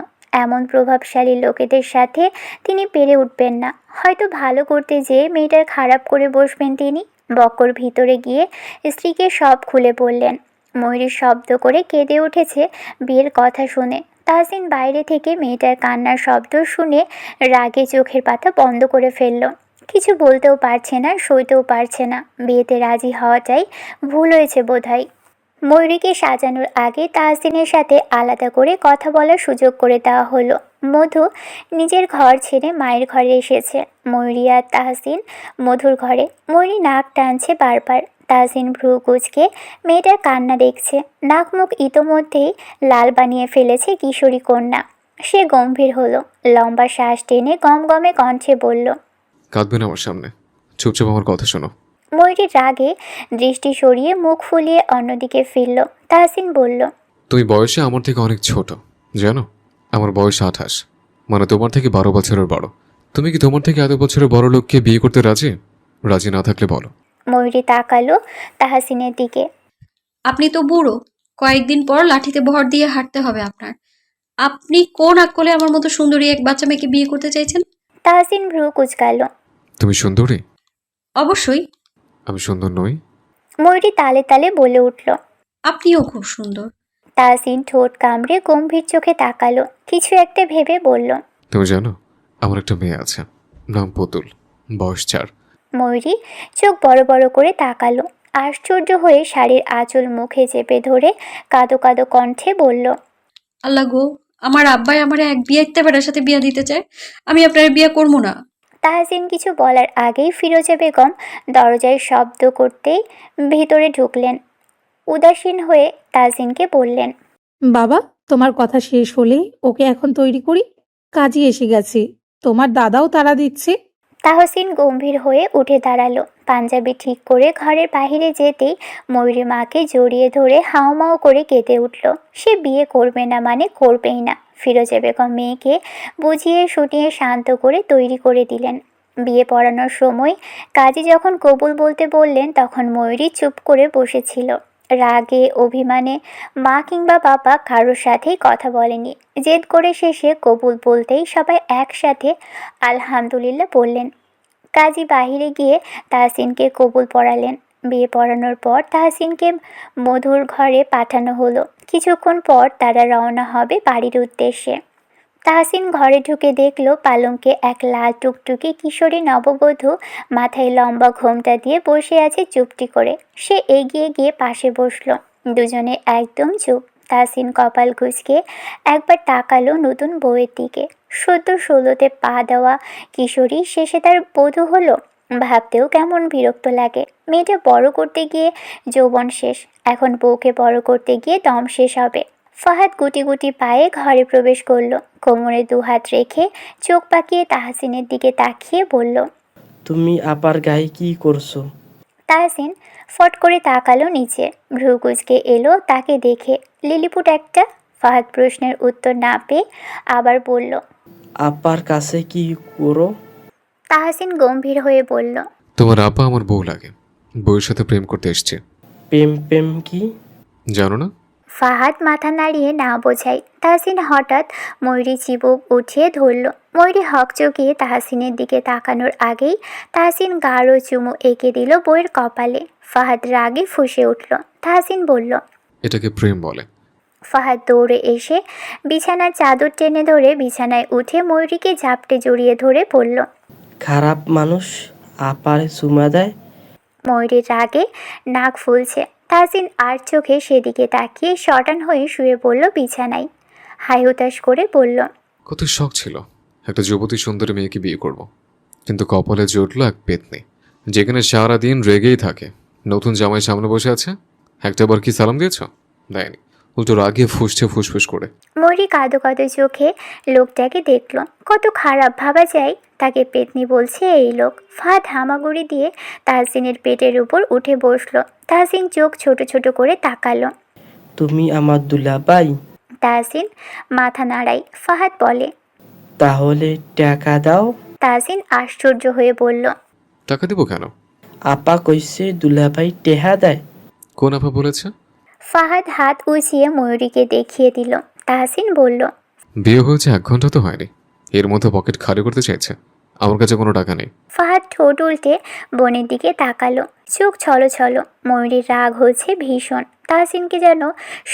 এমন প্রভাবশালী লোকেদের সাথে তিনি পেরে উঠবেন না। হয়তো ভালো করতে যেয়ে মেয়েটার খারাপ করে বসবেন তিনি। বক্কর ভিতরে গিয়ে স্ত্রীকে সব খুলে বললেন। ময়ূরী শব্দ করে কেঁদে উঠেছে বিয়ের কথা শুনে। তাহসিন বাইরে থেকে মেয়েটার কান্নার শব্দ শুনে রাগে চোখের পাতা বন্ধ করে ফেলল। কিছু বলতেও পারছে না, সইতেও পারছে না। বিয়েতে রাজি হওয়াটাই ভুল হয়েছে বোধহয়। ময়ূরীকে সাজানোর আগে তাহসিনের সাথে আলাদা করে কথা বলার সুযোগ করে দেওয়া হলো। মধু নিজের ঘর ছেড়ে মায়ের ঘরে এসেছে। ময়ূরী আর তাহসিন মধুর ঘরে। ময়ূরী নাক টানছে বারবার। তাহসিন ভ্রু কুঁচকে মেয়েটার কান্না দেখছে। নাক মুখ ইতোমধ্যেই লাল বানিয়ে ফেলেছে কিশোরী কন্যা। সে গম্ভীর হলো, লম্বা শ্বাস টেনে গমগমে কণ্ঠে বলল, কাঁদবেন আমার সামনে, চুপচাপ আমার কথা শোনো। ময়ূরী রাগে দৃষ্টি সরিয়ে মুখ ফুলিয়ে অন্যদিকে ফিরল। তাহসিন বলল, তুমি বয়সে আমার থেকে অনেক ছোট, জানো? আমার বয়স 28, মানে তোমার থেকে 12 বছরের বড়। তুমি কি তোমার থেকে এত বছরের বড় লোককে বিয়ে করতে রাজি? রাজি না থাকলে বলো। ময়ূরী তাকালো তাহসিনের দিকে। আপনি তো বুড়ো, কয়েকদিন পর লাঠিতে ভর দিয়ে হাঁটতে হবে আপনার। আপনি কোন আকলে আমার মতো সুন্দরী এক বাচ্চা মেয়েকে বিয়ে করতে চাইছেন? তাহসিন ভ্রু কুঁচকালো। তুমি সুন্দরী? অবশ্যই। আমি সুন্দর নই? ময়ূরী তালে তালে বলে উঠল। আপনিও খুব সুন্দর। তাহসিন ঠোঁট কামড়ে গম্ভীর চোখে তাকালো, কিছু একটা ভেবে বলল, তুমি জানো আমার একটা মেয়ে আছে, নাম পুতুল, বয়স 4। ময়ূরী চোখ বড় বড় করে তাকালো। আশ্চর্য হয়ে শাড়ির আঁচল মুখে চেপে ধরে কাঁদো কাঁদো কণ্ঠে বলল, আল্লাহ গো, আমার আব্বাই আমার এক বিয়ে বেটার সাথে বিয়ে দিতে চায়। আমি আপনার বিয়ে করবো না। তাহসিন কিছু বলার আগেই ফিরোজা বেগম দরজায় শব্দ করতেই ভিতরে ঢুকলেন। উদাসীন হয়ে তাহসিনকে বললেন, বাবা, তোমার কথা শেষ হলেই ওকে এখন তৈরি করি, কাজই এসে গেছে। তোমার দাদাও তাড়া দিচ্ছে। তাহসিন গম্ভীর হয়ে উঠে দাঁড়ালো। পাঞ্জাবি ঠিক করে ঘরের বাইরে যেতেই ময়ূরী মাকে জড়িয়ে ধরে হাউমাউ করে কেঁদে উঠল। সে বিয়ে করবে না মানে করবেই না। ফিরোজা বেগম মেয়েকে বুঝিয়ে শুনিয়ে শান্ত করে তৈরি করে দিলেন। বিয়ে পড়ানোর সময় কাজী যখন কবুল বলতে বললেন, তখন ময়ূরী চুপ করে বসেছিল। রাগে অভিমানে মা কিংবা বাবা কারোর সাথেই কথা বলেনি। জেদ করে শেষে কবুল বলতেই সবাই একসাথে আলহামদুলিল্লাহ বললেন। কাজী বাহিরে গিয়ে তাহসিনকে কবুল পড়ালেন। বিয়ে পড়ানোর পর তাহসিনকে মধুর ঘরে পাঠানো হলো। কিছুক্ষণ পর তারা রওনা হবে বাড়ির উদ্দেশ্যে। তাহসিন ঘরে ঢুকে দেখল পালঙ্কে এক লাল টুকটুকি কিশোরী নববধূ মাথায় লম্বা ঘোমটা দিয়ে বসে আছে চুপটি করে। সে এগিয়ে গিয়ে পাশে বসলো। দুজনে একদম চুপ। তাহসিন কপাল কুঁচকে একবার তাকালো নতুন বউয়ের দিকে। সদ্য 16তে পা দেওয়া কিশোরী শেষে তার বধূ হলো। ভাবতেও কেমন বিরক্ত লাগে। মেয়েটা বড় করতে গিয়ে যৌবন শেষ, এখন বউকে বড় করতে গিয়ে দম শেষ হবে। ফাহাদ গুটি গুটি পায়ে ঘরে প্রবেশ করলো। কোমরে 2 হাত রেখে চোখ পাকিয়ে তাহসিনের দিকে তাকিয়ে বলল, তুমি আপার গায়ে কি করছো? তাহসিন ফট করে তাকালো নিচে। ভ্রু কুঁচকে এলো তাকে দেখে। লিলিপুট একটা। ফাহাদ প্রশ্নের উত্তর না পেয়ে আবার বলল, আপার কাছে কি করো? তাহসিন গম্ভীর হয়ে বলল, তোমার আপা আমার বউ লাগে, বউয়ের সাথে প্রেম করতে এসছে। প্রেম প্রেম কি? জানো না? ফাহাদ মাথা নাড়িয়ে না বোঝাই। তাহসিন হঠাৎ ময়ূরী চিবুক উঠিয়ে ধরল। ময়ূরী হক চকিয়ে তাহসিনের দিকে তাকানোর আগেই তাহসিন গাঢ় চুমু এঁকে দিল বইয়ের কপালে। ফাহাদ রাগে ফুঁসে উঠল। তাহসিন বলল, এটাকে প্রেম বলে। ফাহাদ দৌড়ে এসে বিছানার চাদর টেনে ধরে বিছানায় উঠে ময়ূরীকে ঝাপটে জড়িয়ে ধরে পড়ল, খারাপ মানুষ আপারে চুমা দেয়। ময়ূরীর রাগে নাক ফুলছে। তাহসিন আর চোখে সেদিকে তাকিয়ে শটান হয়ে শুয়ে পড়ল বিছানায়। হাই হুতাশ করে বলল, কত শখ ছিল একটা যুবতী সুন্দরী মেয়েকে বিয়ে করব, কিন্তু কপালে জুটলো এক পেতনি, যেখানে সারা দিন রেগেই থাকে। নতুন জামাই সামনে বসে আছে, একটাবার কি সালাম দিয়েছ? দেয়নি, উল্টো রাগে ফুসছে ফুসফুস করে। ময়ূরী কাঁদো কাঁদো চোখে লোকটাকে দেখল। কত খারাপ ভাবা যায় তাকে পেতনি বলছে এই লোক। ফাহাদ হামাগুড়ি দিয়ে তাহসিনের পেটের উপর উঠে বসলো। তাহসিন চোখ ছোট ছোট করে তাকালো। তুমি আমার দুলাভাই? তাহসিন মাথা নাড়াই। ফাহাদ বলে, তাহলে টাকা দাও। তাহসিন আশ্চর্য হয়ে বলল, টাকা দিব কেন? আপা কইছে দুলাভাই টেহা দেয়। কোন আপা বলেছে? ফাহাদ হাত উঁচিয়ে ময়ূরীকে দেখিয়ে দিল। তাহসিন বলল, বিয়ে হয়েছে 1 ঘন্টা তো হয়নি, এর মধ্যে পকেট খালি করতে চাইছে। আমার কাছে কোনো টাকা নেই। ফাহাদ ঠোঁট উল্টে বোনের দিকে তাকালো। চোখ ছলো ছলো। ময়ূরীর রাগ হচ্ছে ভীষণ। তাহসিনকে যেন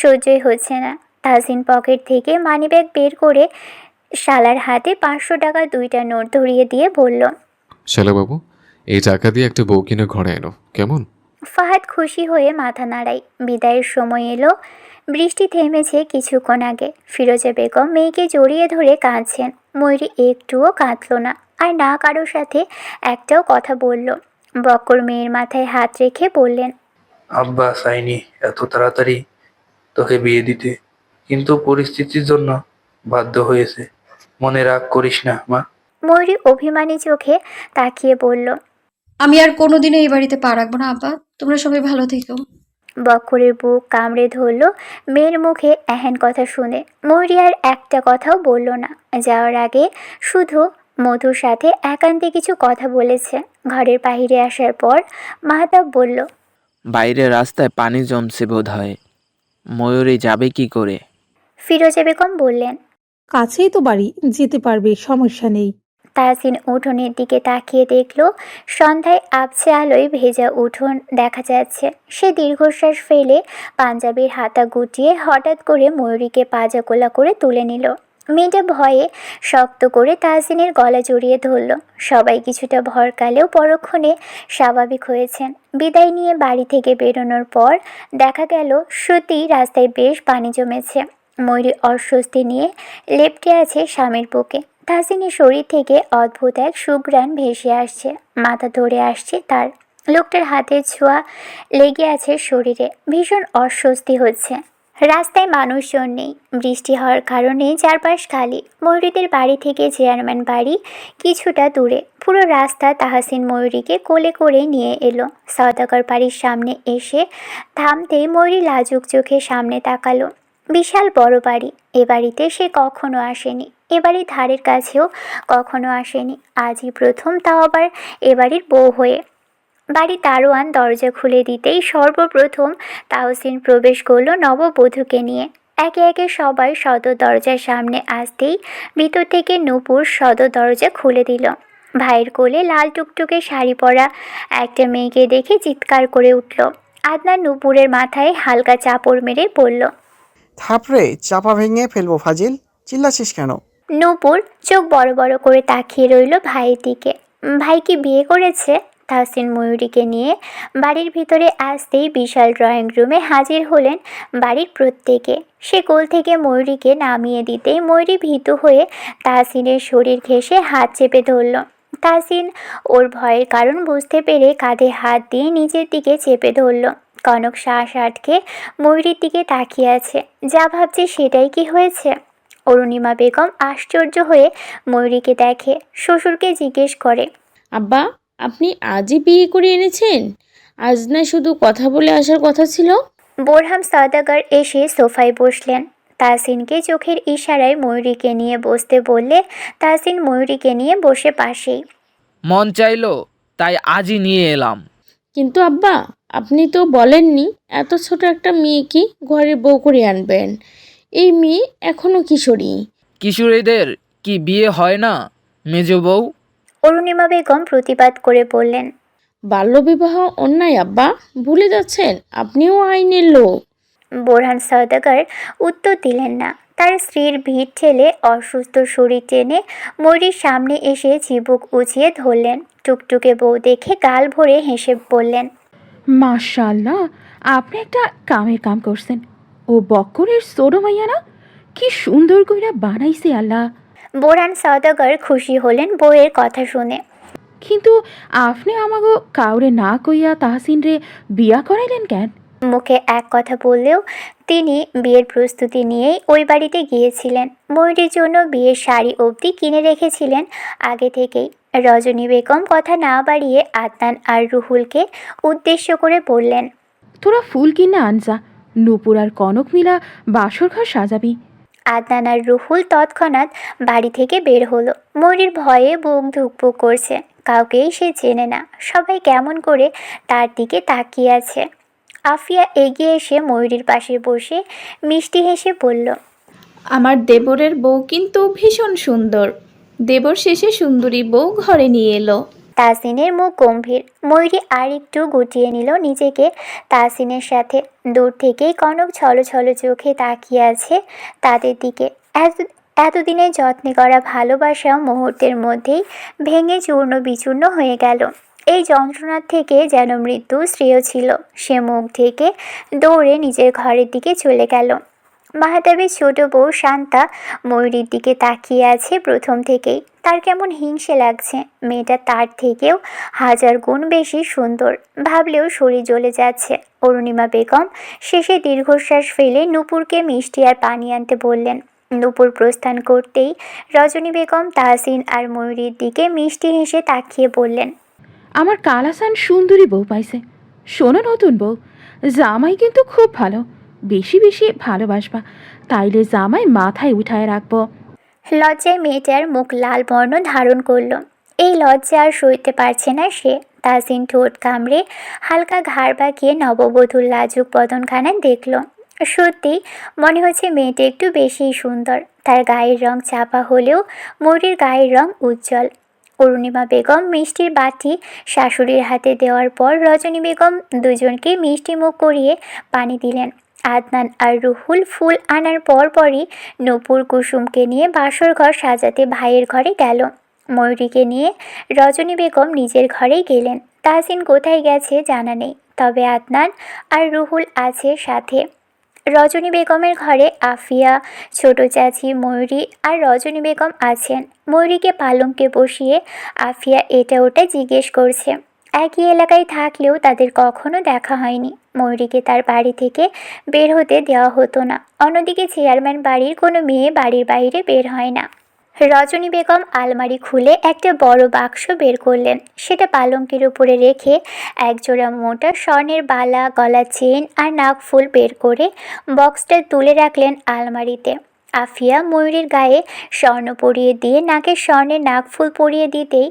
সহ্যই হচ্ছে না। তাহসিন পকেট থেকে মানিব্যাগ বের করে শালার হাতে 500 টাকার 2টা নোট ধরিয়ে দিয়ে বলল, শালা বাবু, এই টাকা দিয়ে একটা বউ কিনে ঘরে এনো, কেমন? ফাহাদ খুশি হয়ে মাথা নাড়ায়। বিদায়ের সময় এলো। বৃষ্টি থেমেছে কিছুক্ষণ আগে। ফিরোজা বেগম মেয়েকে জড়িয়ে ধরে কাঁদছেন। ময়ূরী একটুও কাঁদল না, আর না কারোর সাথে একটাও কথা বলল। বক্কর মেয়ের মাথায় হাত রেখে বললেন, আব্বা চাইনি এত তাড়াতাড়ি তোকে বিয়ে দিতে, কিন্তু পরিস্থিতির জন্য বাধ্য হয়েছে। মনে রাগ করিস না মা। ময়ূরী অভিমানী চোখে তাকিয়ে বলল, আমি আর কোনোদিনও এই বাড়িতে পা রাখবো না আব্বা। তোমরা সবাই ভালো থেকো। বক্করের বুক কামড়ে ধরল মেয়ের মুখে এহেন কথা শুনে। ময়ূরী আর একটা কথাও বলল না। যাওয়ার আগে শুধু মধুর সাথে একান্তে কিছু কথা বলেছে। ঘরের বাইরে আসার পর মাহতাব বলল, বাইরে রাস্তায় পানি জমছে বোধ হয়, ময়ূরী যাবে কি করে? ফিরোজা বেগম বললেন। কাছেই তো বাড়ি, যেতে পারবে, সমস্যা নেই। তাহসিন উঠোনের দিকে তাকিয়ে দেখল সন্ধ্যায় আবছে আলোয় ভেজা উঠোন দেখা যাচ্ছে। সে দীর্ঘশ্বাস ফেলে পাঞ্জাবির হাতা গুটিয়ে হঠাৎ করে ময়ূরীকে পাজাকোলা করে তুলে নিল। মেয়েটা ভয়ে শক্ত করে তাহসিনের গলা জড়িয়ে ধরল। সবাই কিছুটা ভরকালেও পরক্ষণে স্বাভাবিক হয়েছেন। বিদায় নিয়ে বাড়ি থেকে বেরোনোর পর দেখা গেল সত্যিই রাস্তায় বেশ পানি জমেছে। ময়ূরী অস্বস্তি নিয়ে লেপ্টে আছে স্বামীর বুকে। তাহসিনের শরীর থেকে অদ্ভুত এক সুঘ্রাণ ভেসে আসছে, মাথা ধরে আসছে তার। লোকটার হাতের ছোঁয়া লেগে আছে শরীরে। ভীষণ অস্বস্তি হচ্ছে। রাস্তায় মানুষজন নেই। বৃষ্টি হওয়ার কারণে চারপাশ খালি। ময়ূরীদের বাড়ি থেকে চেয়ারম্যান বাড়ি কিছুটা দূরে। পুরো রাস্তা তাহসিন ময়ূরীকে কোলে করে নিয়ে এলো। সওদাগর বাড়ির সামনে এসে থামতেই ময়ূরী লাজুক চোখে সামনে তাকালো। বিশাল বড় বাড়ি। এ বাড়িতে সে কখনো আসেনি, এ বাড়ির ধারের কাছেও কখনো আসেনি। আজই প্রথম, তাও আবার এ বাড়ির বউ হয়ে। বাড়ির দারোয়ান দরজা খুলে দিতেই সর্বপ্রথম তাহসিন প্রবেশ করল নববধূকে নিয়ে। একে একে সবাই সদর দরজার সামনে আসতেই ভিতর থেকে নূপুর সদর দরজা খুলে দিল। ভাইয়ের কোলে লাল টুকটুকে শাড়ি পরা একটা মেয়েকে দেখে চিৎকার করে উঠল। আদনান নূপুরের মাথায় হালকা চাপড় মেরে পড়ল। থাপড়ে চাপা ভেঙে ফেলবো ফাজিল, চিল্লাছিস কেন? নূপুর চোখ বড় বড় করে তাকিয়ে রইল ভাইয়ের দিকে। ভাই কি বিয়ে করেছে? তাহসিন ময়ূরীকে নিয়ে বাড়ির ভিতরে আসতেই বিশাল ড্রয়িং রুমে হাজির হলেন বাড়ির প্রত্যেকে। সে কোল থেকে ময়ূরীকে নামিয়ে দিতেই ময়ূরী ভীতু হয়ে তাহসিনের শরীর ঘেঁষে হাত চেপে ধরল। তাহসিন ওর ভয়ের কারণ বুঝতে পেরে কাঁধে হাত দিয়ে নিজের দিকে চেপে ধরল। কনক শ্বাস আটকে ময়ূরীর দিকে তাকিয়ে আছে। যা ভাবছে সেটাই কি হয়েছে? অরুণিমা বেগম আশ্চর্য হয়ে ময়ূরীকে দেখে, শ্বশুরকে জিজ্ঞেস করে, আব্বা, আপনি আজই বিয়ে করে এনেছেন? আজ না শুধু কথা বলে আসার কথা ছিল? বোরহাম সওদাগর এসে সোফায় বসলেন। তাহসিনকে চোখের ইশারায় ময়ূরীকে নিয়ে বসতে বললে তাহসিন ময়ূরীকে নিয়ে বসে পাশেই। মন চাইলো তাই আজই নিয়ে এলাম। কিন্তু আব্বা, আপনি তো বলেননি এত ছোট একটা মেয়েকে ঘরে বউ করে আনবেন। এই মেয়ে এখনো কিশোরী। কিশোরীদের কি বিয়ে হয় না মেজ বউ? অরুণিমা বেগম প্রতিবাদ করে বললেন, বাল্যবিবাহ অন্যায় আব্বা, ভুলে যাচ্ছেন আপনিও আইনের লোক। বোরহান সওদাগর উত্তর দিলেন না। তার স্ত্রীর ভিড় ঠেলে অসুস্থ শরীর টেনে ময়ূরীর সামনে এসে চিবুক উঁচিয়ে ধরলেন। টুকটুকে বউ দেখে গাল ভরে হেসে বললেন, মাশাআল্লাহ, আপনি একটা কামের কাম করছেন। ও বক্করের ছোট মাইয়া না? কি সুন্দর কইরা বানাইছে আল্লাহ। বোরহান সওদাগর খুশি হলেন বউয়ের কথা শুনে। কিন্তু আপনি আমাগো কাউরে না কইয়া তাহসিন রে বিয়া করাইলেন কেন? মুখে এক কথা বললেও তিনি বিয়ের প্রস্তুতি নিয়েই ওই বাড়িতে গিয়েছিলেন। ময়ূরীর জন্য বিয়ের শাড়ি অবধি কিনে রেখেছিলেন আগে থেকেই। রজনী বেগম কথা না বাড়িয়ে আদনান আর রুহুলকে উদ্দেশ্য করে বললেন, তোরা ফুল কিনে আনজা, নূপুর আর কনক মিলা বাসর ঘর সাজাবি। আদনান আর রুহুল তৎক্ষণাৎ বাড়ি থেকে বের হলো। ময়ূরীর ভয়ে বুক ধুকপুক করছে। কাউকেই সে চেনে না। সবাই কেমন করে তার দিকে তাকিয়ে আছে। আফিয়া এগিয়ে এসে ময়ূরীর পাশে বসে মিষ্টি হেসে বলল, আমার দেবরের বউ কিন্তু ভীষণ সুন্দর। দেবর শেষে সুন্দরী বউ ঘরে নিয়ে এলো। তাহসিনের মুখ গম্ভীর। ময়ূরী আর একটু গুটিয়ে নিল নিজেকে তাহসিনের সাথে। দূর থেকেই কনক ছলো ছলো চোখে তাকিয়ে আছে তাদের দিকে। এতদিনে যত্নে করা ভালোবাসা মুহূর্তের মধ্যেই ভেঙে চূর্ণ বিচূর্ণ হয়ে গেল। এই যন্ত্রণার থেকে যেন মৃত্যু শ্রেয় ছিল। সে মুখ ঢেকে দৌড়ে নিজের ঘরের দিকে চলে গেল। মাহাতাবের ছোট বউ শান্তা ময়ূরীর দিকে তাকিয়ে আছে প্রথম থেকেই। তার কেমন হিংসে লাগছে। মেয়েটা তার থেকেও 1000 গুণ বেশি সুন্দর। ভাবলেও শরীর জ্বলে যাচ্ছে। অরুণিমা বেগম শেষে দীর্ঘশ্বাস ফেলে নূপুরকে মিষ্টি আর পানি আনতে বললেন। নূপুর প্রস্থান করতেই রজনী বেগম তাহসিন আর ময়ূরীর দিকে মিষ্টি হেসে তাকিয়ে বললেন, আমার কালাসান সুন্দরী বউ পাইছে। শোনো নতুন বউ, জামাই কিন্তু খুব ভালো, বেশি বেশি ভালোবাসবা, তাইলে জামাই মাথায় উঠায় রাখবো। লজ্জায় মেয়েটার মুখ লাল বর্ণ ধারণ করলো। এই লজ্জা আর সইতে পারছে না সে। তাহসিন ঠোঁট কামড়ে হালকা ঘাড় বাঁকিয়ে নববধূর লাজুক বদনখানা দেখল। সত্যি মনে হচ্ছে মেয়েটা একটু বেশিই সুন্দর। তার গায়ের রং চাপা হলেও ময়ূরীর গায়ের রং উজ্জ্বল। অরুণিমা বেগম মিষ্টির বাটি শাশুড়ির হাতে দেওয়ার পর রজনী বেগম দুজনকে মিষ্টি মুখ করিয়ে পানি দিলেন। আদনান আর রুহুল ফুল আনার পরপরই নূপুর কুসুমকে নিয়ে বাসর ঘর সাজাতে ভাইয়ের ঘরে গেল। ময়ূরীকে নিয়ে রজনী বেগম নিজের ঘরেই গেলেন। তাহসিন কোথায় গেছে জানা নেই, তবে আদনান আর রুহুল আছে সাথে। রজনী বেগমের ঘরে আফিয়া, ছোট চাচি, ময়ূরী আর রজনী বেগম আছেন। ময়ূরীকে পালঙ্কে বসিয়ে আফিয়া এটা ওটা জিজ্ঞেস করছে। একই এলাকায় থাকলেও তাদের কখনো দেখা হয়নি। ময়ূরীকে তার বাড়ি থেকে বের হতে দেওয়া হতো না। অন্যদিকে চেয়ারম্যান বাড়ির কোনো মেয়ে বাড়ির বাইরে বের হয় না। রজনী বেগম আলমারি খুলে একটা বড় বাক্স বের করলেন। সেটা পালঙ্কের উপরে রেখে একজোড়া মোটা স্বর্ণের বালা, গলা চেন আর নাকফুল বের করে বক্সটা তুলে রাখলেন আলমারিতে। আফিয়া ময়ূরীর গায়ে স্বর্ণ পরিয়ে দিয়ে নাকে স্বর্ণের নাকফুল পরিয়ে দিতেই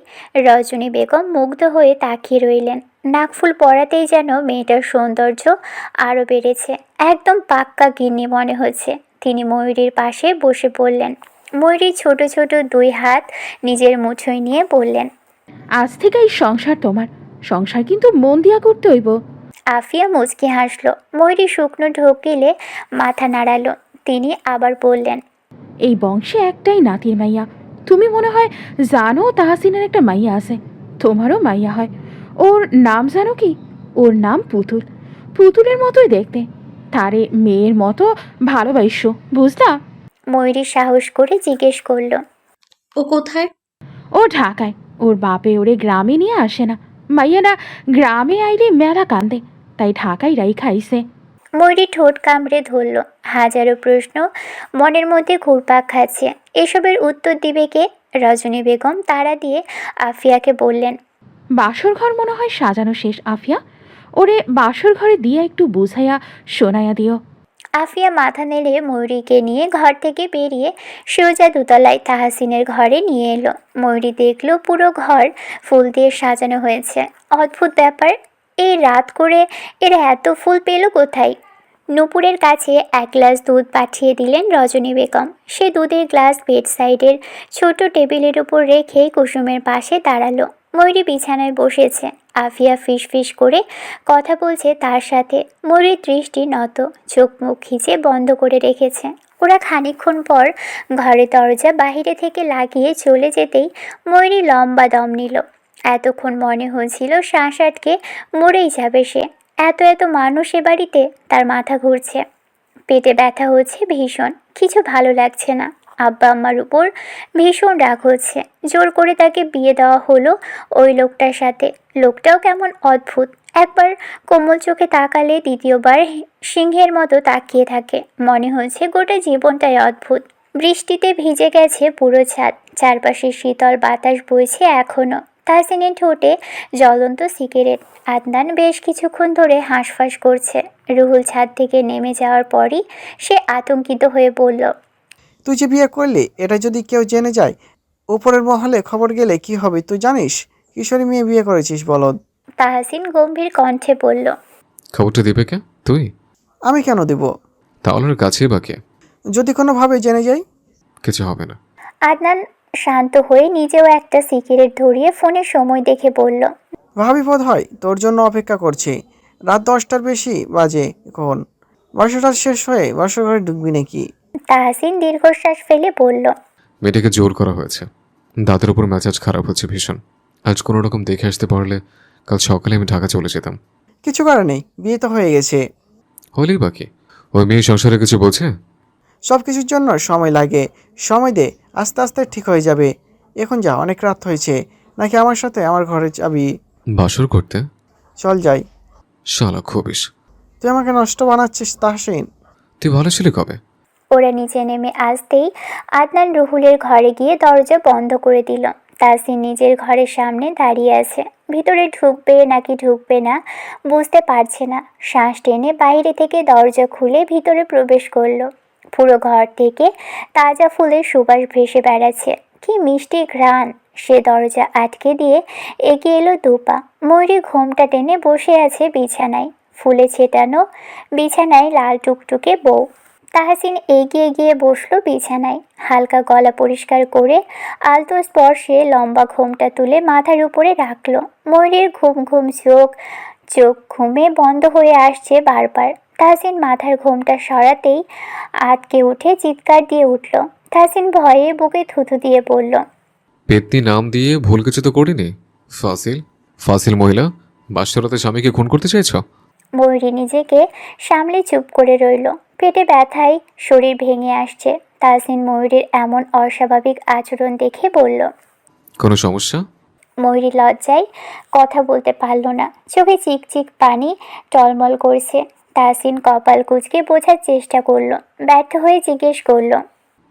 রজনী বেগম মুগ্ধ হয়ে তাকিয়ে রইলেন। নাকফুল পরাতেই যেন মেয়েটার সৌন্দর্য আরও বেড়েছে। একদম পাক্কা গিন্নি মনে হচ্ছে। তিনি ময়ূরীর পাশে বসে পড়লেন। ময়ূরী ছোট ছোট 2 হাত নিজের মুঠোয় নিয়ে বললেন, আজ থেকে এই সংসার তোমার। সংসার কিন্তু মন দিয়া করতে হইব। আফিয়া মুচকি হাসলো। ময়ূরী শুকনো ঢোক গিলে মাথা নাড়ালো। তিনি আবার বললেন, এই বংশে একটাই নাতির মাইয়া। তুমি মনে হয় জানো তাহসিনের একটা মাইয়া আছে, তোমারও মাইয়া হয়। ওর নাম জানো কি? ওর নাম পুতুল। পুতুলের মতোই দেখতে। তারে মেয়ের মতো ভালোবাসো, বুঝলা? ময়ূরী সাহস করে জিজ্ঞেস করলো, ও কোথায়? ও ঢাকায়। ওর বাপে ওরে গ্রামে নিয়ে আসে না। মাইয়ারা গ্রামে আইলে মেলা কান্দে, তাই ঢাকায় রাইখা আইছে। ময়ূরী ঠোঁট কামড়ে ধরল। হাজারো প্রশ্ন মনের মধ্যে ঘুরপাক খাচ্ছে। এসবের উত্তর দিবে কে? রজনী বেগম তাড়া দিয়ে আফিয়াকে বললেন, বাসর ঘর মনে হয় সাজানো শেষ। আফিয়া, ওরে বাসর ঘরে দিয়ে একটু বুঝাইয়া শোনাইয়া দিও। আফিয়া মাথা নেড়ে ময়ূরীকে নিয়ে ঘর থেকে বেরিয়ে সোজা দোতলায় তাহসিনের ঘরে নিয়ে এলো। ময়ূরী দেখলো পুরো ঘর ফুল দিয়ে সাজানো হয়েছে। অদ্ভুত ব্যাপার, এই রাত করে এরা এত ফুল পেল কোথায়? নূপুরের কাছে 1 গ্লাস দুধ পাঠিয়ে দিলেন রজনী বেগম। সে দুধের গ্লাস বেড সাইডের ছোট টেবিলের উপর রেখে কুসুমের পাশে দাঁড়ালো। ময়ূরী বিছানায় বসেছে। আফিয়া ফিস করে কথা বলছে তার সাথে। ময়ূরীর দৃষ্টি নত, চোখ মুখ খিচে বন্ধ করে রেখেছে। ওরা খানিকক্ষণ পর ঘরের দরজা বাহিরে থেকে লাগিয়ে চলে যেতেই ময়ূরী লম্বা দম নিল। এতক্ষণ মনে হচ্ছিল শ্বাস আটকে মরেই যাবে সে। এত মানুষ এ বাড়িতে, তার মাথা ঘুরছে, পেটে ব্যথা হচ্ছে ভীষণ, কিছু ভালো লাগছে না। আব্বা আম্মার উপর ভীষণ রাগ হচ্ছে। জোর করে তাকে বিয়ে দেওয়া হলো ওই লোকটার সাথে। লোকটাও কেমন অদ্ভুত, একবার কোমল চোখে তাকালে দ্বিতীয়বার সিংহের মতো তাকিয়ে থাকে। মনে হচ্ছে গোটা জীবনটাই অদ্ভুত। বৃষ্টিতে ভিজে গেছে পুরো ছাদ। চারপাশে শীতল বাতাস বইছে এখনও। তাহসিনের ঠোঁটে জ্বলন্ত সিগারেট। আদনান বেশ কিছুক্ষণ ধরে হাঁসফাঁস করছে। রুহুল ছাদ থেকে নেমে যাওয়ার পরই সে আতঙ্কিত হয়ে বলল, তুই যে বিয়ে করলি, এটা যদি কেউ জেনে যায়, উপরের মহলে খবর গেলে কি হবে তুই জানিস? কিশোরী মেয়ে বিয়ে করেছিস বলদ। তাহসিন গম্ভীর কণ্ঠে বলল, খবরটা দিবে কে? তুই? আমি কেন দেব? তাহলে ওর কাছেই বা কে? যদি কোনোভাবে জেনে যাই? কিছু হবে না। আদনান শান্ত হয়ে নিজেও একটা সিগারেট ধরিয়ে ফোনে সময় দেখে বলল, ভাবি বোধ হয় তোর জন্য অপেক্ষা করছি। রাত 10টার বেশি বাজে এখন। বাসরটা শেষ হয়ে বাসর ঘরে ঢুকবি নাকি? তাহসিন দীর্ঘশ্বাস ফেলে বলল, মেয়েটাকে জোর করা হয়েছে। দাঁতের উপর মেজাজ খারাপ হচ্ছে ভীষণ। আজ কোনো রকম দেখে আসতে পারলে কাল সকালে আমি ঢাকা চলে যেতাম। কিছু করার নেই, বিয়ে তো হয়ে গেছে। হলেই বাকি। ওই মেয়ে সংসারে কিছু বলছে? সব কিছুর জন্য সময় লাগে, সময় দে, আস্তে আস্তে ঠিক হয়ে যাবে। এখন যা, অনেক রাত হয়েছে, নাকি আমার সাথে আমার ঘরে যাবি? বাসর করতে? চল যাই। শালা খবিস। তুই আমাকে নষ্ট বানাচ্ছিস তাহসিন। তুই ভালো ছিলি কবে? ওরা নিচে নেমে আসতেই আদনান রুহুলের ঘরে গিয়ে দরজা বন্ধ করে দিল। তাহসিন নিজের ঘরের সামনে দাঁড়িয়ে আছে। ভিতরে ঢুকবে নাকি ঢুকবে না বুঝতে পারছে না। শ্বাস টেনে বাইরে থেকে দরজা খুলে ভিতরে প্রবেশ করলো। পুরো ঘর থেকে তাজা ফুলের সুবাস ভেসে বেড়াচ্ছে, কি মিষ্টি ঘ্রাণ। সে দরজা আটকে দিয়ে এগিয়ে এলো দুপা। ময়ূরী ঘোমটা টেনে বসে আছে বিছানায়, ফুলে ছেটানো বিছানায় লাল টুকটুকে বউ। তাহসিন এগিয়ে গিয়ে বসলো বিছানায়, হালকা গলা পরিষ্কার করে আলতো স্পর্শে লম্বা ঘোমটা তুলে মাথার উপরে রাখলো। ময়ূরের ঘুম ঘুম চোখ ঘুমে বন্ধ হয়ে আসছে বারবার। তাহসিন মাথার ঘোমটা সরাতেই আটকে উঠে চিৎকার দিয়ে উঠল। তাহসিন ভয়ে বুকে থুথু দিয়ে বলল, পেতনি নাম দিয়ে ভুল কিছু তো করিনি। ফাসিল ফাসিল মহিলা, বাসরাতে স্বামীকে খুন করতে চাইছ? ময়ূরী নিজেকে সামলে চুপ করে রইল। পেটে ব্যথায় শরীর ভেঙে আসছে। তাহসিন ময়ূরীর এমন অস্বাভাবিক আচরণ দেখে বলল। কোনো সমস্যা? ময়ূরী লজ্জায় কথা বলতে পারল না, চোখে চিকচিক পানি টলমল করছে। তাহসিন কপাল কুঁচকে বোঝার চেষ্টা করলো, ব্যর্থ হয়ে জিজ্ঞেস করলো,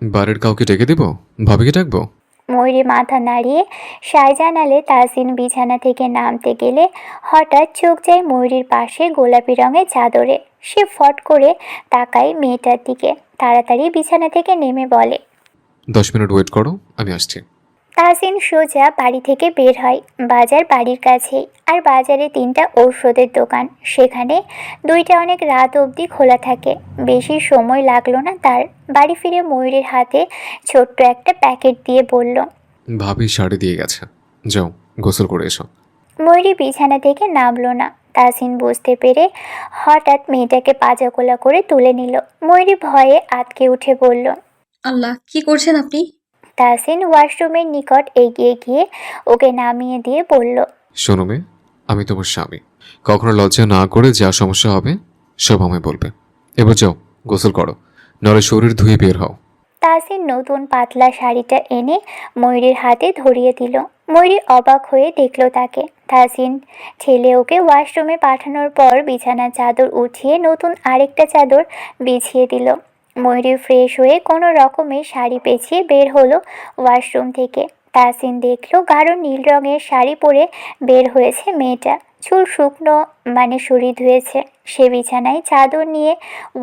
বাড়ির কাউকে ডেকে দেবো? ভাবিকে ডাকবো? ময়ূরী মাথা নাড়িয়ে সায় জানালে। তাহসিন বিছানা থেকে নামতে গেলে হঠাৎ চোখ যায় ময়ূরীর পাশে গোলাপি রঙের চাদরে। সে ফট করে তাকায় মেয়েটার দিকে, তাড়াতাড়ি বিছানা থেকে নেমে বলে, 10 মিনিট ওয়েট করো, আমি আসছি। তাহসিন সোজা বাড়ি থেকে বের হয়। বাজার বাড়ির কাছেই, আর বাজারে 3টা ঔষধের দোকান, সেখানে 2টা অনেক রাত অবধি খোলা থাকে। বেশি সময় লাগলো না তার। বাড়ি ফিরে ময়ূরের হাতে ছোট্ট একটা প্যাকেট দিয়ে বলল, ভাবি শাড়ি দিয়ে গেছে, যাও গোসল করে এসো। ময়ূরী বিছানা থেকে নামলো না। তাহসিন বুঝতে পেরে হঠাৎ মেয়েটাকে পাজাকোলা করে তুলে নিল। ময়ূরী ভয়ে আটকে উঠে বলল, আল্লাহ, কি করছেন আপনি? তাহসিন ওয়াশরুমের নিকট এগিয়ে গিয়ে ওকে নামিয়ে দিয়ে বলল, শোনো মেয়ে, আমি তোমার স্বামী। কখনো লজ্জা না করে যা সমস্যা হবে সব আমায় বলবে। এবার যাও গোসল করো, নলে শরীর ধুয়ে বের হও। তাহসিন নতুন পাতলা শাড়িটা এনে ময়ূরীর হাতে ধরিয়ে দিল। ময়ূরী অবাক হয়ে দেখল তাকে। তাহসিন ঠেলে ওকে ওয়াশরুমে পাঠানোর পর বিছানার চাদর উঠিয়ে নতুন আরেকটা চাদর বিছিয়ে দিল। ময়ূরী ফ্রেশ হয়ে কোনো রকমে শাড়ি পেঁচিয়ে বের হলো ওয়াশরুম থেকে। তাহসিন দেখল গাঢ় নীল রঙের শাড়ি পরে বের হয়েছে মেয়েটা। চুল শুকনো, মানে শরীর ধুয়েছে। সে বিছানায় চাদর নিয়ে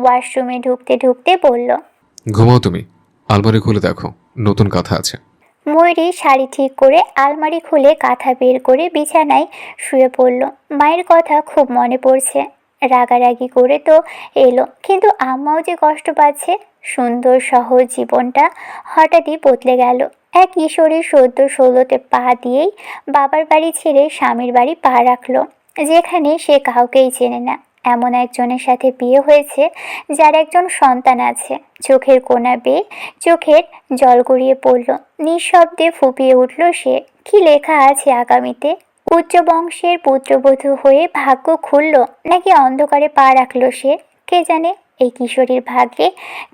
ওয়াশরুমে ঢুকতে ঢুকতে বলল, ঘুমাও তুমি, আলমারি খুলে দেখো নতুন কাঁথা আছে। ময়ূরী শাড়ি ঠিক করে আলমারি খুলে কাঁথা বের করে বিছানায় শুয়ে পড়ল। মায়ের কথা খুব মনে পড়ছে। রাগারাগি করে তো এলো, কিন্তু আম্মাও যে কষ্ট পাচ্ছে। সুন্দর সহজ জীবনটা হঠাৎই বদলে গেল। এক কিশোরী সদ্য 16তে পা দিয়েই বাবার বাড়ি ছেড়ে স্বামীর বাড়ি পা রাখলো, যেখানে সে কাউকেই চেনে না। এমন একজনের সাথে বিয়ে হয়েছে যার একজন সন্তান আছে। চোখের কোণা বেয়ে চোখের জল গড়িয়ে পড়ল। নিঃশব্দে ফুপিয়ে উঠল সে। কি লেখা আছে আগামীতে? উচ্চ বংশের পুত্রবধূ হয়ে ভাগ্য খুলল, নাকি অন্ধকারে পা রাখল সে? কে জানে এই কিশোরীর ভাগ্যে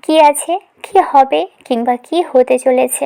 কি আছে, কি হবে, কিংবা কি হতে চলেছে।